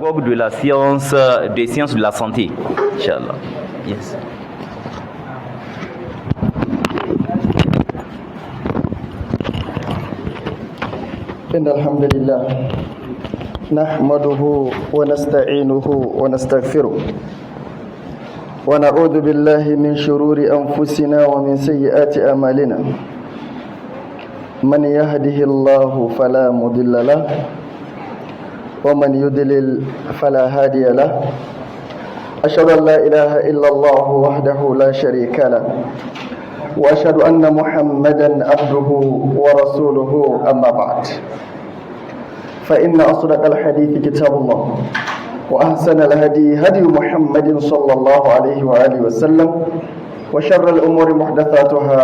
pédagogue de la science, des sciences de la santé. Inch'Allah. Yes. إن الحمد لله نحمده ونستعينه ونستغفره ونعوذ بالله من شرور أنفسنا ومن سيئات أعمالنا من يهده الله فلا مضل له ومن يضلل فلا هادي له أشهد أن لا إله إلا الله وحده لا شريك له وأشهد أن محمدا عبده ورسوله أما بعد فإن أصدق الحديث كتاب الله وأحسن الهدي هدي محمد صلى الله عليه وآله وسلم وشر الأمور محدثاتها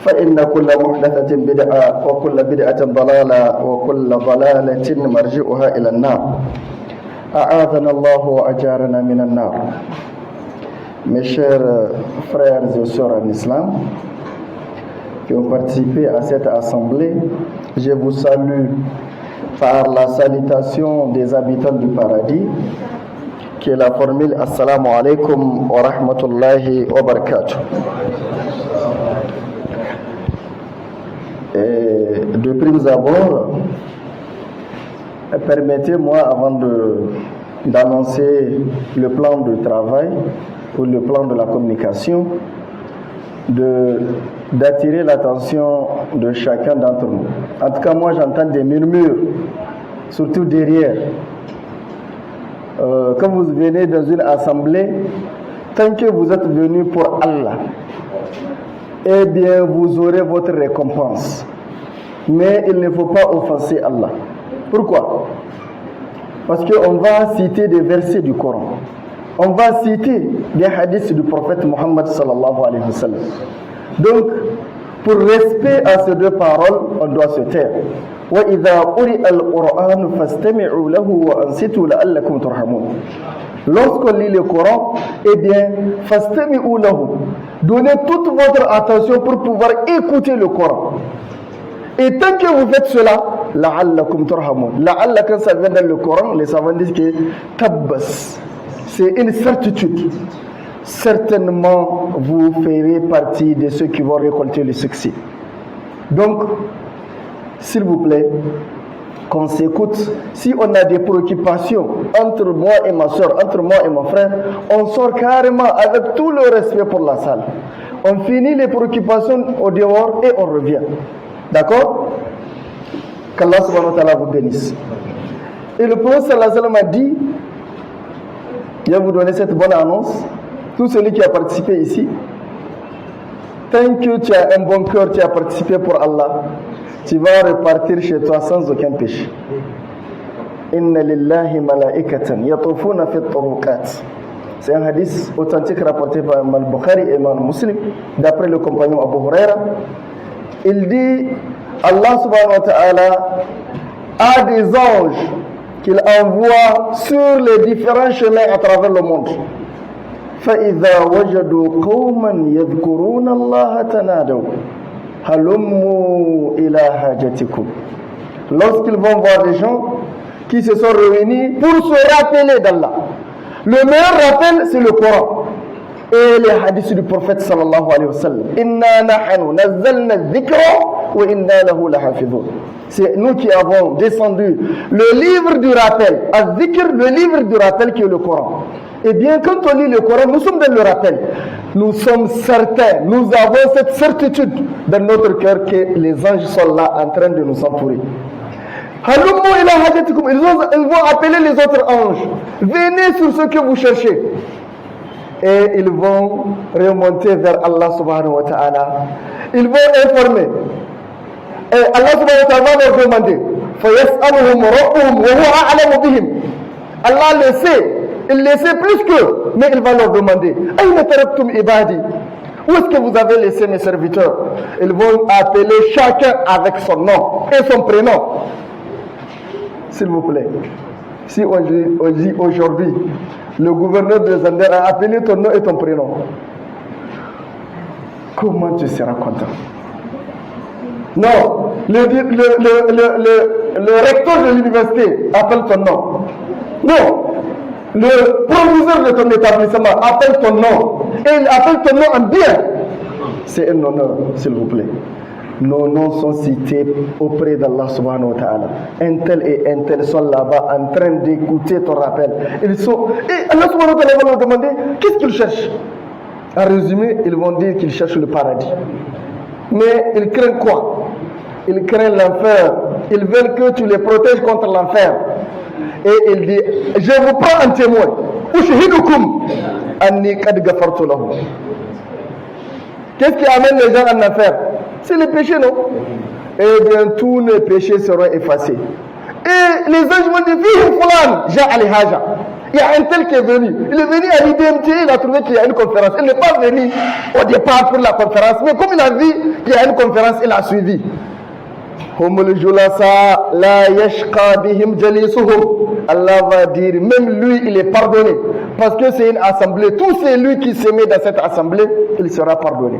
فإن كل محدثة بدعة وكل بدعة ضلالة وكل ضلالة مرجعها إلى النار أعاذنا الله وأجارنا من النار. Mes chers frères et sœurs en islam qui ont participé à cette assemblée, je vous salue par la salutation des habitants du paradis, qui est la formule Assalamu alaikum wa rahmatullahi wa barakatuh. Et de prime abord, permettez-moi avant d'annoncer le plan de travail ou le plan de la communication, d'attirer l'attention de chacun d'entre nous. En tout cas, moi j'entends des murmures, surtout derrière. Quand vous venez dans une assemblée, tant que vous êtes venu pour Allah, eh bien vous aurez votre récompense. Mais il ne faut pas offenser Allah. Pourquoi? Parce qu'on va citer des versets du Coran. On va citer des hadiths du prophète Mohammed sallallahu alayhi wa sallam. Donc, pour respect à ces deux paroles, on doit se taire. وَإِذَا قُرِئَ الْقُرْآنُ فَاسْتَمِعُوا لَهُ وَأَنصِتُوا لَعَلَّكُمْ تُرْحَمُونَ. Lorsqu'on lit le Coran, eh bien, فَاسْتَمِعُوا لَهُ. Donnez toute votre attention pour pouvoir écouter le Coran. Et tant que vous faites cela, لَعَلَّكُمْ تُرْحَمُونَ. لَعَلَّ, quand ça vient dans le Coran, les savants disent que tabbas, c'est une certitude. Certainement, vous ferez partie de ceux qui vont récolter le succès. Donc, s'il vous plaît, qu'on s'écoute. Si on a des préoccupations entre moi et ma soeur, entre moi et mon frère, on sort carrément avec tout le respect pour la salle. On finit les préoccupations au dehors et on revient. D'accord? Qu'Allah subhanahu wa ta'ala vous bénisse. Et le prophète sallallahu alayhi wa sallam a dit, je vais vous donner cette bonne annonce. Tout celui qui a participé ici, tant que tu as un bon cœur, tu as participé pour Allah, tu vas repartir chez toi sans aucun péché. Inna lillahi malaikatan yatufuna fi turuqat. C'est un hadith authentique rapporté par Imam Bukhari et Imam Muslim, d'après le compagnon Abu Huraira. Il dit, Allah subhanahu wa ta'ala a des anges qu'il envoie sur les différents chemins à travers le monde. فَإِذَا وَجَدُوا قَوْمًا يَذْكُرُونَ اللَّهَ تَنَادَوْا هَلُمُّوا إِلَى حَاجَتِكُمْ. Lorsqu'ils vont voir des gens qui se sont réunis pour se rappeler d'Allah. Le meilleur rappel, c'est le Coran et les hadiths du prophète sallallahu alayhi wa sallam. Inna nahnu nazzalna dhikra wa inna lahu lahafidhun. C'est nous qui avons descendu le livre du rappel, al-dhikr, le livre du rappel qui est le Coran. Eh bien, quand on lit le Coran, nous sommes dans le rappel. Nous sommes certains, nous avons cette certitude dans notre cœur que les anges sont là en train de nous entourer. Ils vont appeler les autres anges. Venez sur ce que vous cherchez. Et ils vont remonter vers Allah subhanahu wa ta'ala. Ils vont informer. Et Allah subhanahu wa ta'ala va leur demander. Allah le sait. Il le sait plus qu'eux. Mais il va leur demander. Où est-ce que vous avez laissé mes serviteurs? Ils vont appeler chacun avec son nom et son prénom. S'il vous plaît. Si on dit aujourd'hui, le gouverneur de Zander a appelé ton nom et ton prénom, comment tu seras content? Non, le recteur de l'université appelle ton nom. Non. Le proviseur de ton établissement appelle ton nom. Et il appelle ton nom en bien. C'est un honneur, s'il vous plaît. Nos noms sont cités auprès d'Allah subhanahu wa ta'ala. Un tel et un tel sont là-bas en train d'écouter ton rappel. Ils sont... Et Allah subhanahu wa ta'ala va leur demander qu'est-ce qu'ils cherchent. En résumé, ils vont dire qu'ils cherchent le paradis. Mais ils craignent quoi? Ils craignent l'enfer. Ils veulent que tu les protèges contre l'enfer. Et il dit, je vous prends en témoin. Ushihidukum anni qad ghafartu lahum. Qu'est-ce qui amène les gens en enfer? C'est les péchés, non? Eh bien, tous les péchés seront effacés. Et les anges vont dire, Fihim fulan, ja ali haja. Il y a un tel qui est venu. Il est venu à l'IDMT, il a trouvé qu'il y a une conférence. Il n'est pas venu au départ pour la conférence, mais comme il a vu qu'il y a une conférence, il a suivi. Allah va dire, même lui, il est pardonné. Parce que c'est une assemblée. Tous c'est lui qui se met dans cette assemblée, il sera pardonné.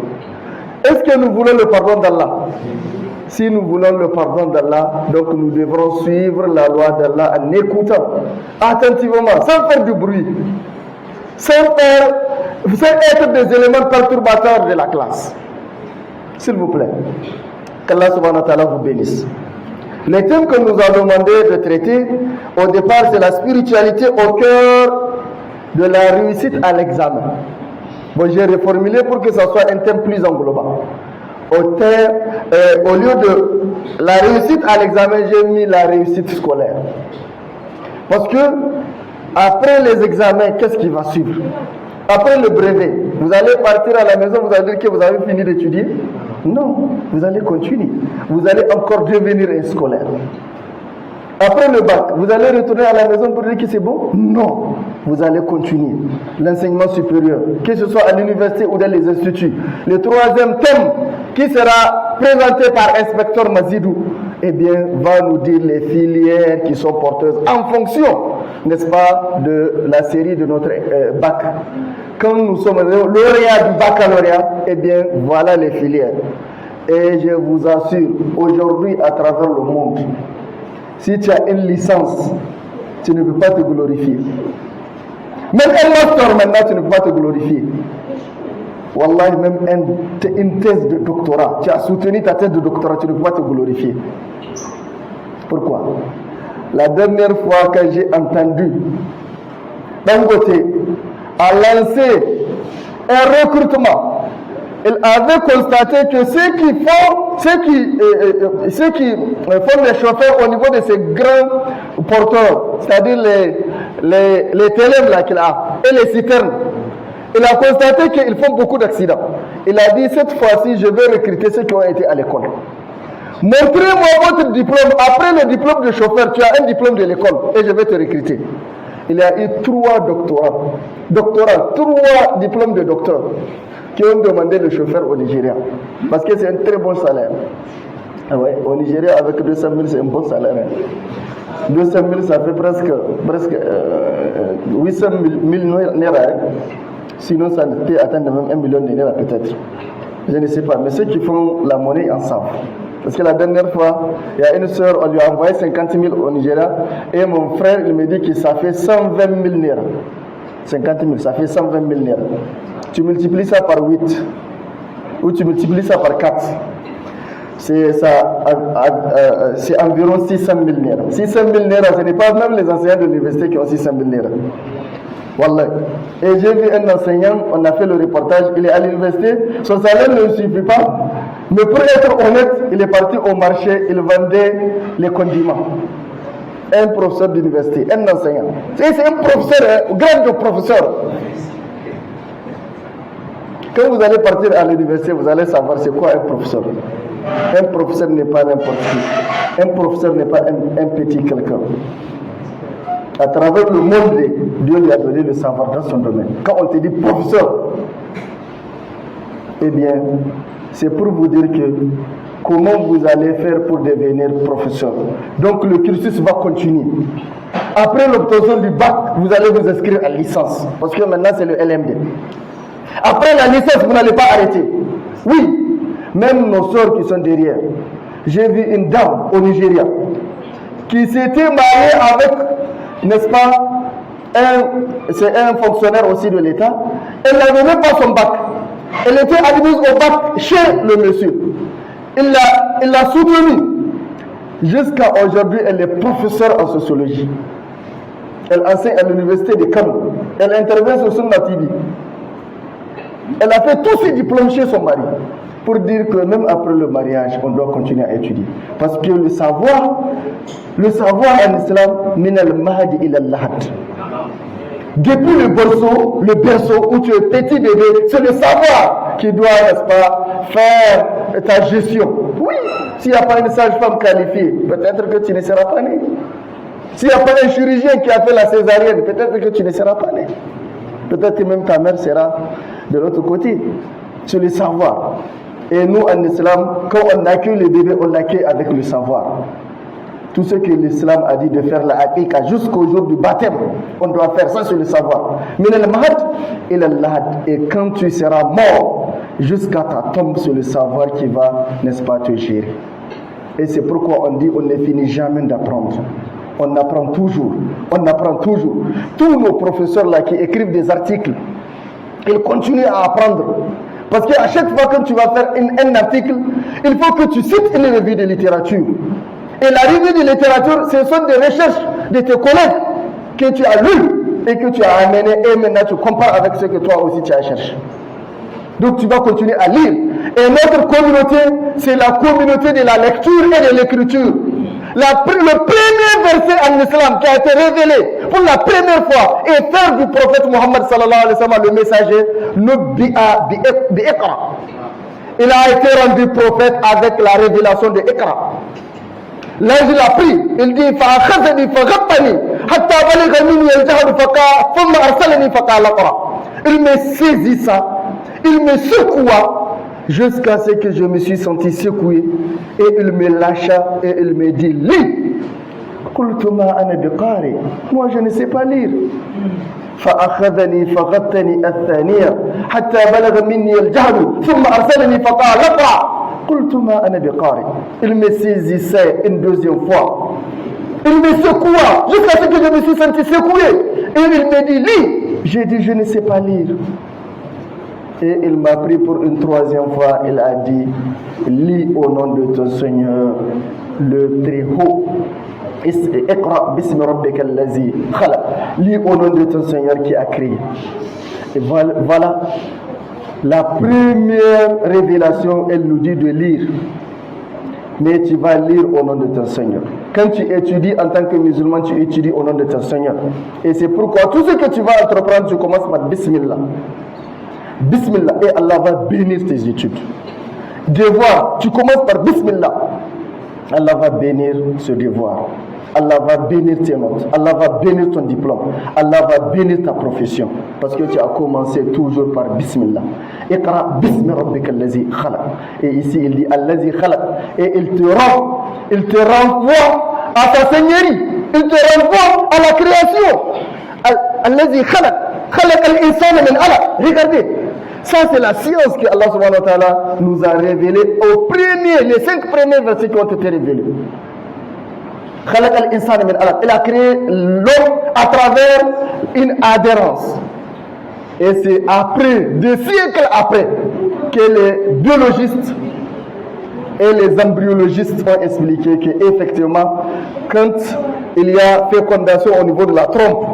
Est-ce que nous voulons le pardon d'Allah? Si nous voulons le pardon d'Allah, donc nous devrons suivre la loi d'Allah en écoutant attentivement, sans faire du bruit, sans être des éléments perturbateurs de la classe. S'il vous plaît, qu'Allah subhanahu wa ta'ala vous bénisse. Les thèmes que nous avons demandé de traiter, au départ, c'est la spiritualité au cœur de la réussite à l'examen. Bon, j'ai reformulé pour que ce soit un thème plus englobant. Au lieu de la réussite à l'examen, j'ai mis la réussite scolaire. Parce que après les examens, qu'est-ce qui va suivre? Après le brevet, vous allez partir à la maison, vous allez dire que vous avez fini d'étudier? Non, vous allez continuer. Vous allez encore devenir un scolaire. Après le bac, vous allez retourner à la maison pour dire que c'est bon? Non, vous allez continuer l'enseignement supérieur, que ce soit à l'université ou dans les instituts. Le troisième thème qui sera présenté par inspecteur Mazidou, eh bien, va nous dire les filières qui sont porteuses en fonction, n'est-ce pas, de la série de notre bac. Quand nous sommes lauréats du baccalauréat, eh bien, voilà les filières. Et je vous assure, aujourd'hui, à travers le monde, si tu as une licence, tu ne peux pas te glorifier. Même un master maintenant, tu ne peux pas te glorifier. Wallahi, même une thèse de doctorat, tu as soutenu ta thèse de doctorat, tu ne peux pas te glorifier. Pourquoi? La dernière fois que j'ai entendu Dangote a lancé un recrutement, il avait constaté que ceux qui font les chauffeurs au niveau de ces grands porteurs, c'est-à-dire les télèmes là qu'il a, et les citernes, il a constaté qu'ils font beaucoup d'accidents. Il a dit, cette fois-ci, je vais recruter ceux qui ont été à l'école. Montrez-moi votre diplôme. Après le diplôme de chauffeur, tu as un diplôme de l'école et je vais te recruter. Il a eu 3 doctorats, 3 diplômes de docteur qui ont demandé le chauffeur au Nigeria. Parce que c'est un très bon salaire. Ah ouais, au Nigeria, avec 200 000, c'est un bon salaire. 200 000, ça fait presque 800 000 naira. Sinon, ça peut atteindre même 1 million de naira peut-être. Je ne sais pas, mais ceux qui font la monnaie en savent. Parce que la dernière fois, il y a une soeur, on lui a envoyé 50 000 au Nigeria. Et mon frère, il me dit que ça fait 120 000 naira. 50 000, ça fait 120 000 naira. Tu multiplies ça par 8. Ou tu multiplies ça par 4. C'est environ 600 000 naira. 600 000 naira, ce n'est pas même les enseignants de l'université qui ont 600 000 naira. Wallah. Et j'ai vu un enseignant, on a fait le reportage, il est à l'université, son salaire ne suffit pas, mais pour être honnête, il est parti au marché, il vendait les condiments. Un professeur d'université, un enseignant. C'est un professeur, un grand professeur. Quand vous allez partir à l'université, vous allez savoir c'est quoi un professeur. Un professeur n'est pas n'importe qui. Un professeur n'est pas un petit quelqu'un. À travers le monde, Dieu lui a donné le savoir dans son domaine. Quand on te dit professeur, eh bien, c'est pour vous dire que comment vous allez faire pour devenir professeur. Donc le cursus va continuer. Après l'obtention du bac, vous allez vous inscrire à licence. Parce que maintenant c'est le LMD. Après la licence, vous n'allez pas arrêter. Oui, même nos sœurs qui sont derrière. J'ai vu une dame au Nigeria qui s'était mariée avec, n'est-ce pas, c'est un fonctionnaire aussi de l'État. Elle n'avait même pas son bac. Elle était admise au bac chez le monsieur. Il l'a soutenue. Jusqu'à aujourd'hui, elle est professeure en sociologie. Elle enseigne à l'université de Cameroun. Elle intervient sur Sunna TV. Elle a fait tous ses diplômes chez son mari. Pour dire que même après le mariage, on doit continuer à étudier. Parce que le savoir en islam, min al-mahdi ila al-lahad. Depuis le berceau où tu es petit bébé, c'est le savoir qui doit, n'est-ce pas, faire ta gestion. Oui, s'il n'y a pas une sage-femme qualifiée, peut-être que tu ne seras pas né. S'il n'y a pas un chirurgien qui a fait la césarienne, peut-être que tu ne seras pas né. Peut-être que même ta mère sera de l'autre côté. C'est le savoir. Et nous, en islam, quand on accueille le bébé, on l'accueille avec le savoir. Tout ce que l'islam a dit de faire la aqiqa jusqu'au jour du baptême, on doit faire ça sur le savoir. Min al-mahd ila al-lahad. Et quand tu seras mort, jusqu'à ta tombe, sur le savoir qui va, n'est-ce pas, te gérer. Et c'est pourquoi on dit on ne finit jamais d'apprendre. On apprend toujours. On apprend toujours. Tous nos professeurs là qui écrivent des articles, ils continuent à apprendre. Parce qu'à chaque fois que tu vas faire un article, il faut que tu cites une revue de littérature. Et la revue de littérature, ce sont des recherches de tes collègues que tu as lues et que tu as amenées, et maintenant tu compares avec ce que toi aussi tu as cherché. Donc tu vas continuer à lire. Et notre communauté, c'est la communauté de la lecture et de l'écriture. Le premier verset en islam qui a été révélé pour la première fois est faire du prophète Mohammed sallallahu alayhi wa sallam le messager, bi'Iqra. Il a été rendu prophète avec la révélation de Iqra. Là, il a pris, il dit فَأَخَذَنِي فَغَطَّنِي حَتَّى بَلِغَ مِنِّي الْجَهْلُ ثُمَّ أَرْسَلَنِي فَقَالَ اقْرَأ. Il me saisissa, il me secoua jusqu'à ce que je me suis senti secoué, et il me lâcha et il me dit lis. قُلْتُ مَا أَنَا بِقَارِئٍ. Moi je ne sais pas lire. فأخذني فغطني الثانية حتى بلغ مني الجهل ثم أرسلني فقال اقرأ قلت ما أنا بقارئ. Il me saisissait une deuxième fois, il me secoua jusqu'à ce que je me suis senti secoué, et il me dit lis. J'ai dit je ne sais pas lire, et il m'a pris pour une troisième fois. Il a dit lis au nom de ton Seigneur le très haut. Iqra bismi rabbika allazi khalaq. Lis au nom de ton Seigneur qui a créé. Et voilà la première révélation. Elle nous dit de lire, mais tu vas lire au nom de ton Seigneur. Quand tu étudies en tant que musulman, tu étudies au nom de ton Seigneur. Et c'est pourquoi tout ce que tu vas entreprendre, tu commences par Bismillah. Bismillah, et Allah va bénir tes études. Devoir, tu commences par Bismillah. Allah va bénir ce devoir. Allah va bénir tes notes. Allah va bénir ton diplôme. Allah va bénir ta profession. Parce que tu as commencé toujours par Bismillah. Iqra bismi rabbika allazi khalaq. Et ici il dit allazi khalaq. Et il te renvoie à ta seigneurie. Il te renvoie à la création. Allazi khalaq. Khalaq al-insana min alaq. Regardez. Ça, c'est la science que Allah subhanahu wa ta'ala nous a révélée les 5 premiers versets qui ont été révélés. Il a créé l'homme à travers une adhérence. Et c'est après, des siècles après, que les biologistes et les embryologistes ont expliqué qu'effectivement, quand il y a fécondation au niveau de la trompe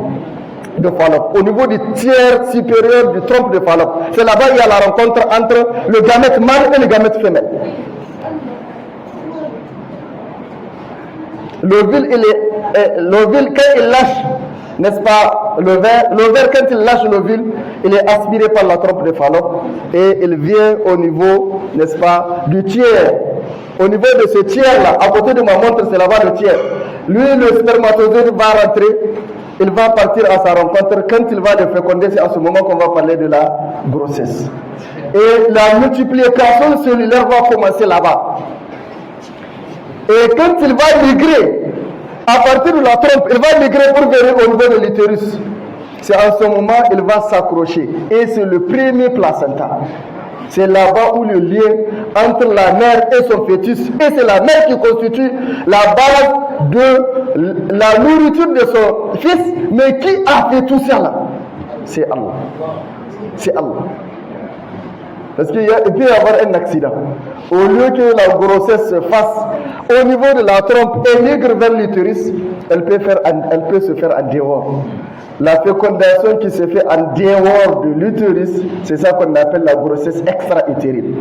de Fallope, au niveau du tiers supérieur du trompe de Fallope, c'est là-bas qu'il y a la rencontre entre le gamète mâle et le gamète femelle. L'ovule, quand il lâche, n'est-ce pas, l'ovaire, quand il lâche l'ovule, il est aspiré par la trompe de Fallope et il vient au niveau, n'est-ce pas, du tiers. Au niveau de ce tiers-là, à côté de ma montre, c'est là-bas le tiers. Lui, le spermatozoïde va rentrer, il va partir à sa rencontre. Quand il va le féconder, c'est à ce moment qu'on va parler de la grossesse. Et la multiplication cellulaire va commencer là-bas. Et quand il va migrer, à partir de la trompe, il va migrer pour venir au niveau de l'utérus. C'est à ce moment qu'il va s'accrocher. Et c'est le premier placenta. C'est là-bas où le lien entre la mère et son fœtus, et c'est la mère qui constitue la base de la nourriture de son fils. Mais qui a fait tout ça là? C'est Allah. C'est Allah. Parce qu'il peut y avoir un accident. Au lieu que la grossesse se fasse au niveau de la trompe et migre vers l'utérus, elle peut se faire en dehors. La fécondation qui se fait en dehors de l'utérus, c'est ça qu'on appelle la grossesse extra-utérine.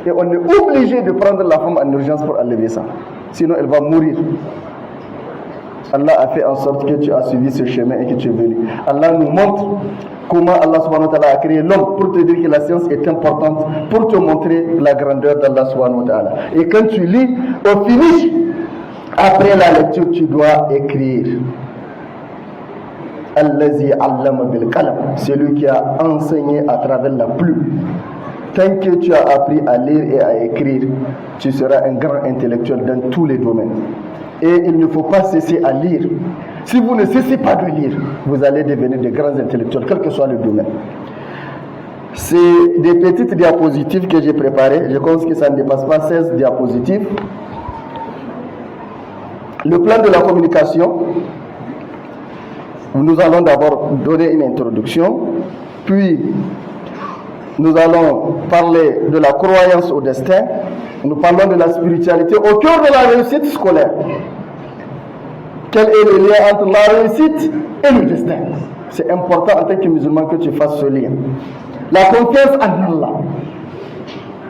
Et on est obligé de prendre la femme en urgence pour enlever ça. Sinon, elle va mourir. Allah a fait en sorte que tu as suivi ce chemin et que tu es venu. Allah nous montre comment Allah subhanahu wa ta'ala a créé l'homme pour te dire que la science est importante, pour te montrer la grandeur d'Allah subhanahu wa ta'ala. Et quand tu lis, au finish, après la lecture, tu dois écrire. Allazi allama bil qalam, celui qui a enseigné à travers la plume. Tant que tu as appris à lire et à écrire, tu seras un grand intellectuel dans tous les domaines. Et il ne faut pas cesser à lire. Si vous ne cessez pas de lire, vous allez devenir de grands intellectuels, quel que soit le domaine. C'est des petites diapositives que j'ai préparées. Je pense que ça ne dépasse pas 16 diapositives. Le plan de la communication. Nous allons d'abord donner une introduction, puis nous allons parler de la croyance au destin. Nous parlons de la spiritualité au cœur de la réussite scolaire. Quel est le lien entre la réussite et le destin? C'est important en tant que musulman que tu fasses ce lien. La confiance en Allah.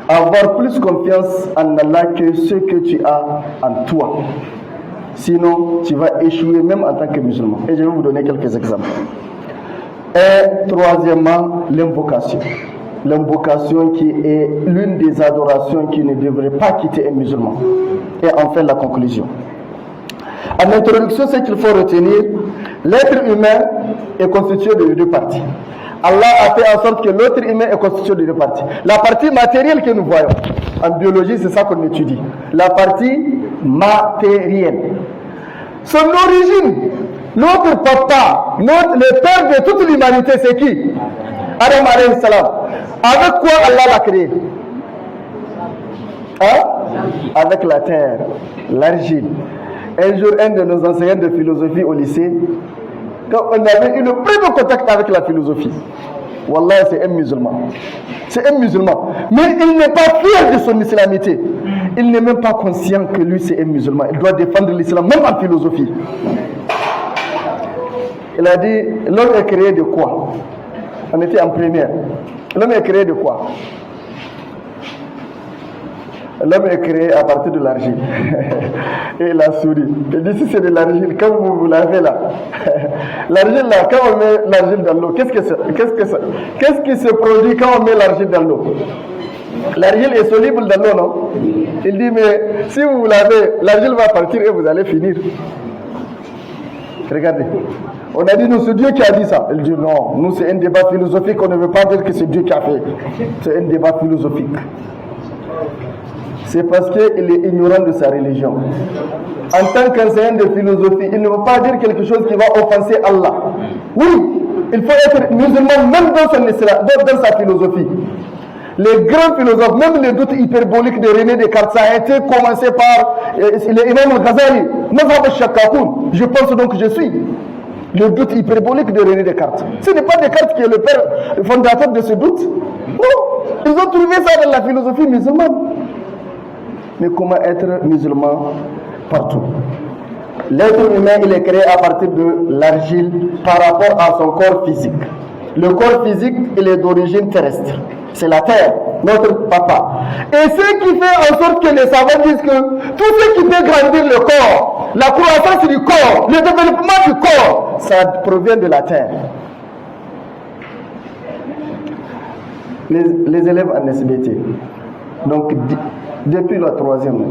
Avoir plus confiance en Allah que ce que tu as en toi. Sinon, tu vas échouer même en tant que musulman. Et je vais vous donner quelques exemples. Et troisièmement, l'invocation. L'invocation qui est l'une des adorations qui ne devrait pas quitter un musulman. Et enfin, la conclusion. En introduction, ce qu'il faut retenir, l'être humain est constitué de deux parties. Allah a fait en sorte que l'être humain est constitué de deux parties. La partie matérielle que nous voyons, en biologie, c'est ça qu'on étudie. La partie matérielle. Son origine, notre papa, le père de toute l'humanité, c'est qui? Adam alayhi salam. Avec quoi Allah l'a créé? Avec la terre, l'argile. Un jour, un de nos enseignants de philosophie au lycée, quand on avait eu le premier contact avec la philosophie, wallah, c'est un musulman. C'est un musulman. Mais il n'est pas fier de son islamité. Il n'est même pas conscient que lui, c'est un musulman. Il doit défendre l'islam, même en philosophie. Il a dit, l'homme est créé de quoi? On était en première. L'homme est créé de quoi? L'homme est créé à partir de l'argile. Et il a souri. Il dit, si c'est de l'argile, quand vous l'avez là, l'argile là, quand on met l'argile dans l'eau, qu'est-ce qui se produit quand on met l'argile dans l'eau? L'argile est soluble dans l'eau, non? Il dit, mais si vous l'avez, l'argile va partir et vous allez finir. Regardez. On a dit, nous, c'est Dieu qui a dit ça. Il dit, non, nous, c'est un débat philosophique. On ne veut pas dire que c'est Dieu qui a fait. C'est un débat philosophique. C'est parce qu'il est ignorant de sa religion. En tant qu'enseignant de philosophie, il ne veut pas dire quelque chose qui va offenser Allah. Oui, il faut être musulman même dans sa philosophie. Les grands philosophes, même les doutes hyperboliques de René Descartes, ça a été commencé par l'imam al-Ghazali, Mazhab al-Shakakoun. Je pense donc que je suis. Le doute hyperbolique de René Descartes. Ce n'est pas Descartes qui est le père, le fondateur de ce doute. Non, ils ont trouvé ça dans la philosophie musulmane. Mais comment être musulman partout? L'être humain, il est créé à partir de l'argile par rapport à son corps physique. Le corps physique, il est d'origine terrestre. C'est la terre, notre papa. Et ce qui fait en sorte que les savants disent que tout ce qui peut grandir le corps, la croissance du corps, le développement du corps, ça provient de la terre. Les élèves en SBT. Donc, depuis la troisième,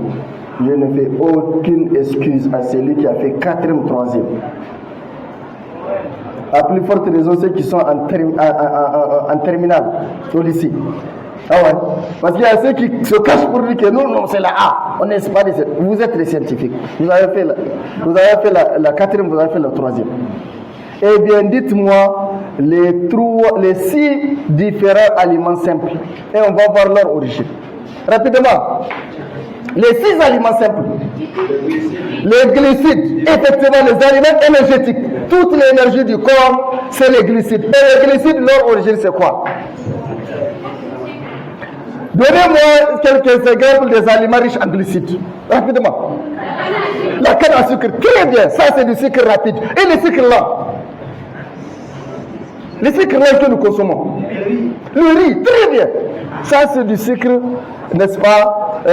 je ne fais aucune excuse à celui qui a fait quatrième, troisième. À plus forte raison, ceux qui sont en terminale au lycée. Ah ouais. Parce qu'il y a ceux qui se cachent pour dire que non, c'est la A. On n'est pas des... Vous êtes des scientifiques. Vous avez fait la quatrième, vous avez fait la troisième. Eh bien, dites-moi, les 6 différents aliments simples. Et on va voir leur origine. Rapidement, les 6 aliments simples. Les glucides, effectivement, les aliments énergétiques. Toute l'énergie du corps, c'est les glucides. Et les glucides, leur origine, c'est quoi? Donnez-moi quelques exemples des aliments riches en glucides. Rapidement. La canne à sucre, très bien. Ça, c'est du sucre rapide. Et le sucre lent? Le sucre lent que nous consommons. Le riz, très bien. Ça, c'est du sucre, n'est-ce pas? Les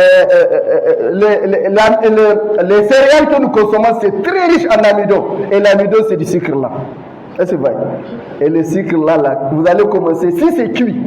céréales que nous consommons, c'est très riche en amidon. Et l'amidon, c'est du sucre lent. Est-ce que vous voyez? Et le sucre là, vous allez commencer, si c'est cuit,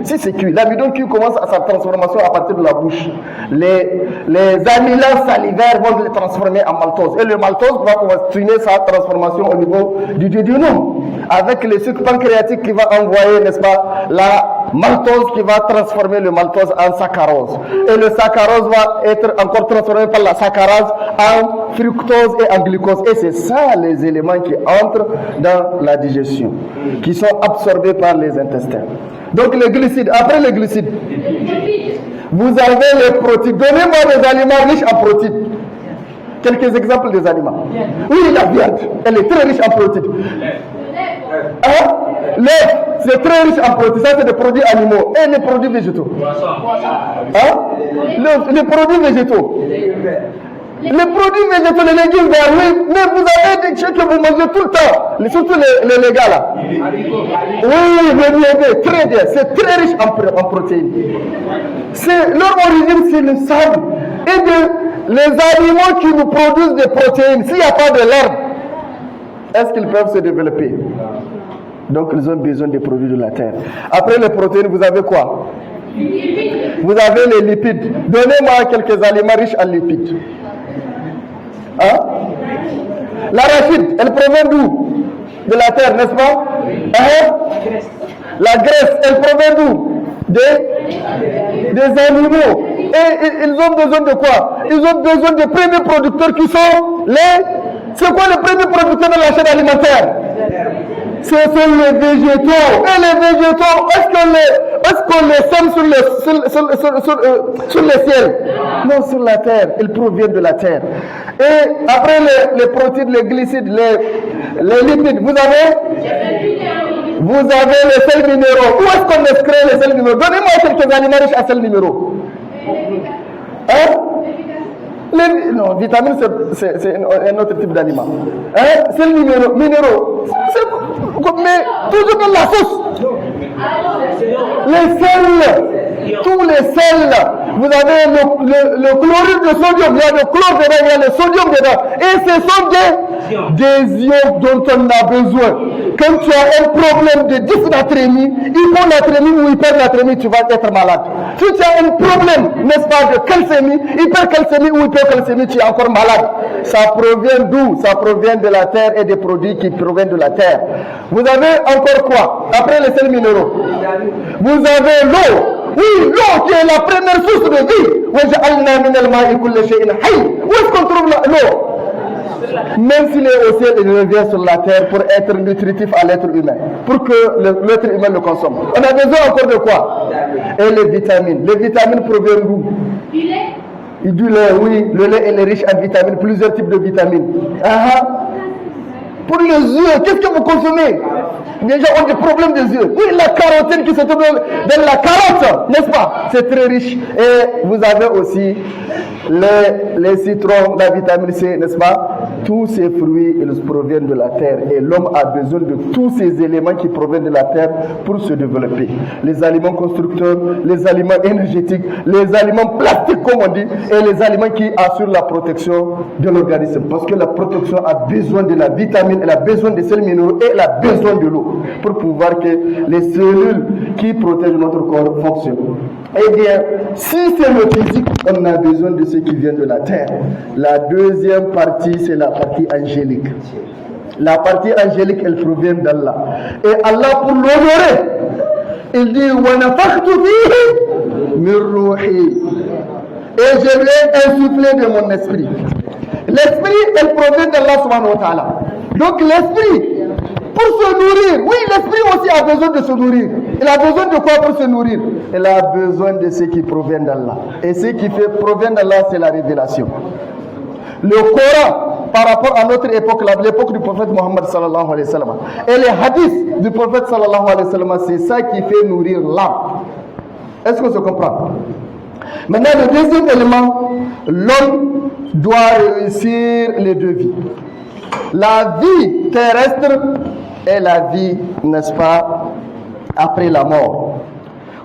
l'amidon cuit commence à sa transformation à partir de la bouche. Les amyloses salivaires vont les transformer en maltose. Et le maltose va continuer sa transformation au niveau du duodénum. Avec le sucre pancréatique qui va envoyer, n'est-ce pas, la maltose qui va transformer le maltose en saccharose. Et le saccharose va être encore transformé par la saccharase en fructose et en glucose. Et c'est ça les éléments qui entrent dans la digestion, qui sont absorbés par les intestins. Donc les glucides, après les glucides, vous avez les protéines. Donnez-moi des aliments riches en protéines. Quelques exemples des aliments. Oui, la viande, elle est très riche en protéines. Hein? L'œuf, c'est très riche en protéines. Ça, c'est des produits animaux. Et les produits végétaux. Hein? Les produits végétaux. Les produits végétaux, les légumes verts, oui, mais vous avez des choses que vous mangez tout le temps, surtout les gars là. Oui, le très bien, c'est très riche en protéines. Leur origine, c'est le sable. Et les animaux qui nous produisent des protéines, s'il n'y a pas de l'herbe, est-ce qu'ils peuvent se développer? Donc, ils ont besoin des produits de la terre. Après les protéines, vous avez quoi? Vous avez les lipides. Donnez-moi quelques aliments riches en lipides. Hein? L'arachide, elle provient d'où? De la terre, n'est-ce pas? Hein? La graisse, elle provient d'où? Des animaux. Et ils ont besoin de quoi? Ils ont besoin des premiers producteurs qui sont les... C'est quoi les premiers producteurs de la chaîne alimentaire? Ce sont les végétaux. Et les végétaux, est-ce qu'on les sème sur le ciel? Non, sur la terre. Ils proviennent de la terre. Et après les protéines, les glucides, les lipides, vous avez les sels minéraux. Où est-ce qu'on excrée les sels minéraux? Donnez-moi quelques aliments riches à sels minéraux. Hein? Non, vitamines, c'est un autre type d'aliment. Hein? Sels minéraux. Mais toujours dans la sauce. Les sels, tous les sels. Vous avez le chlorure de sodium, il y a le chlore dedans, il y a le sodium dedans. Et ce sont des ions dont on a besoin. Quand tu as un problème de dysnatrémie, hyponatrémie ou hypernatrémie, tu vas être malade. Si tu as un problème, n'est-ce pas, de calcémie, hypercalcémie ou hypocalcémie, tu es encore malade. Ça provient d'où? Ça provient de la terre et des produits qui proviennent de la terre. Vous avez encore quoi? Après les sels minéraux, vous avez l'eau. Oui, l'eau qui est la première source de vie. Où est-ce qu'on trouve l'eau? Même s'il est au ciel, il revient sur la terre pour être nutritif à l'être humain, pour que l'être humain le consomme. On a besoin encore de quoi? Et les vitamines. Les vitamines proviennent d'où? Du lait, oui. Le lait est riche en vitamines, plusieurs types de vitamines. Pour les yeux, qu'est-ce que vous consommez? Les gens ont des problèmes des yeux. Oui, la carotène qui se trouve dans la carotte, n'est-ce pas? C'est très riche. Et vous avez aussi les citrons, la vitamine C, n'est-ce pas? Tous ces fruits, ils proviennent de la terre. Et l'homme a besoin de tous ces éléments qui proviennent de la terre pour se développer. Les aliments constructeurs, les aliments énergétiques, les aliments plastiques, comme on dit, et les aliments qui assurent la protection de l'organisme. Parce que la protection a besoin de la vitamine, elle a besoin des sels minéraux et elle a besoin de l'eau pour pouvoir que les cellules qui protègent notre corps fonctionnent. Eh bien, si c'est le physique, on a besoin de ce qui vient de la terre. La deuxième partie, c'est la partie angélique. La partie angélique, elle provient d'Allah. Et Allah, pour l'honorer, il dit وَنَفَخْتُ فِيهِ مِنْ رُوحِي. Et je lui ai insufflé de mon esprit. L'esprit, elle provient d'Allah subhanahu wa ta'ala. Donc l'esprit, pour se nourrir, oui, l'esprit aussi a a besoin de se nourrir. Il a besoin de quoi pour se nourrir? Il a besoin de ce qui provient d'Allah. Et ce qui provient d'Allah, c'est la révélation. Le Coran, par rapport à notre époque, l'époque du prophète Mohammed sallallahu alayhi wa sallam, et les hadiths du prophète sallallahu alayhi wa sallam, c'est ça qui fait nourrir l'âme. Est-ce qu'on se comprend? Maintenant, le deuxième élément, l'homme doit réussir les deux vies. La vie terrestre et la vie, n'est-ce pas, après la mort.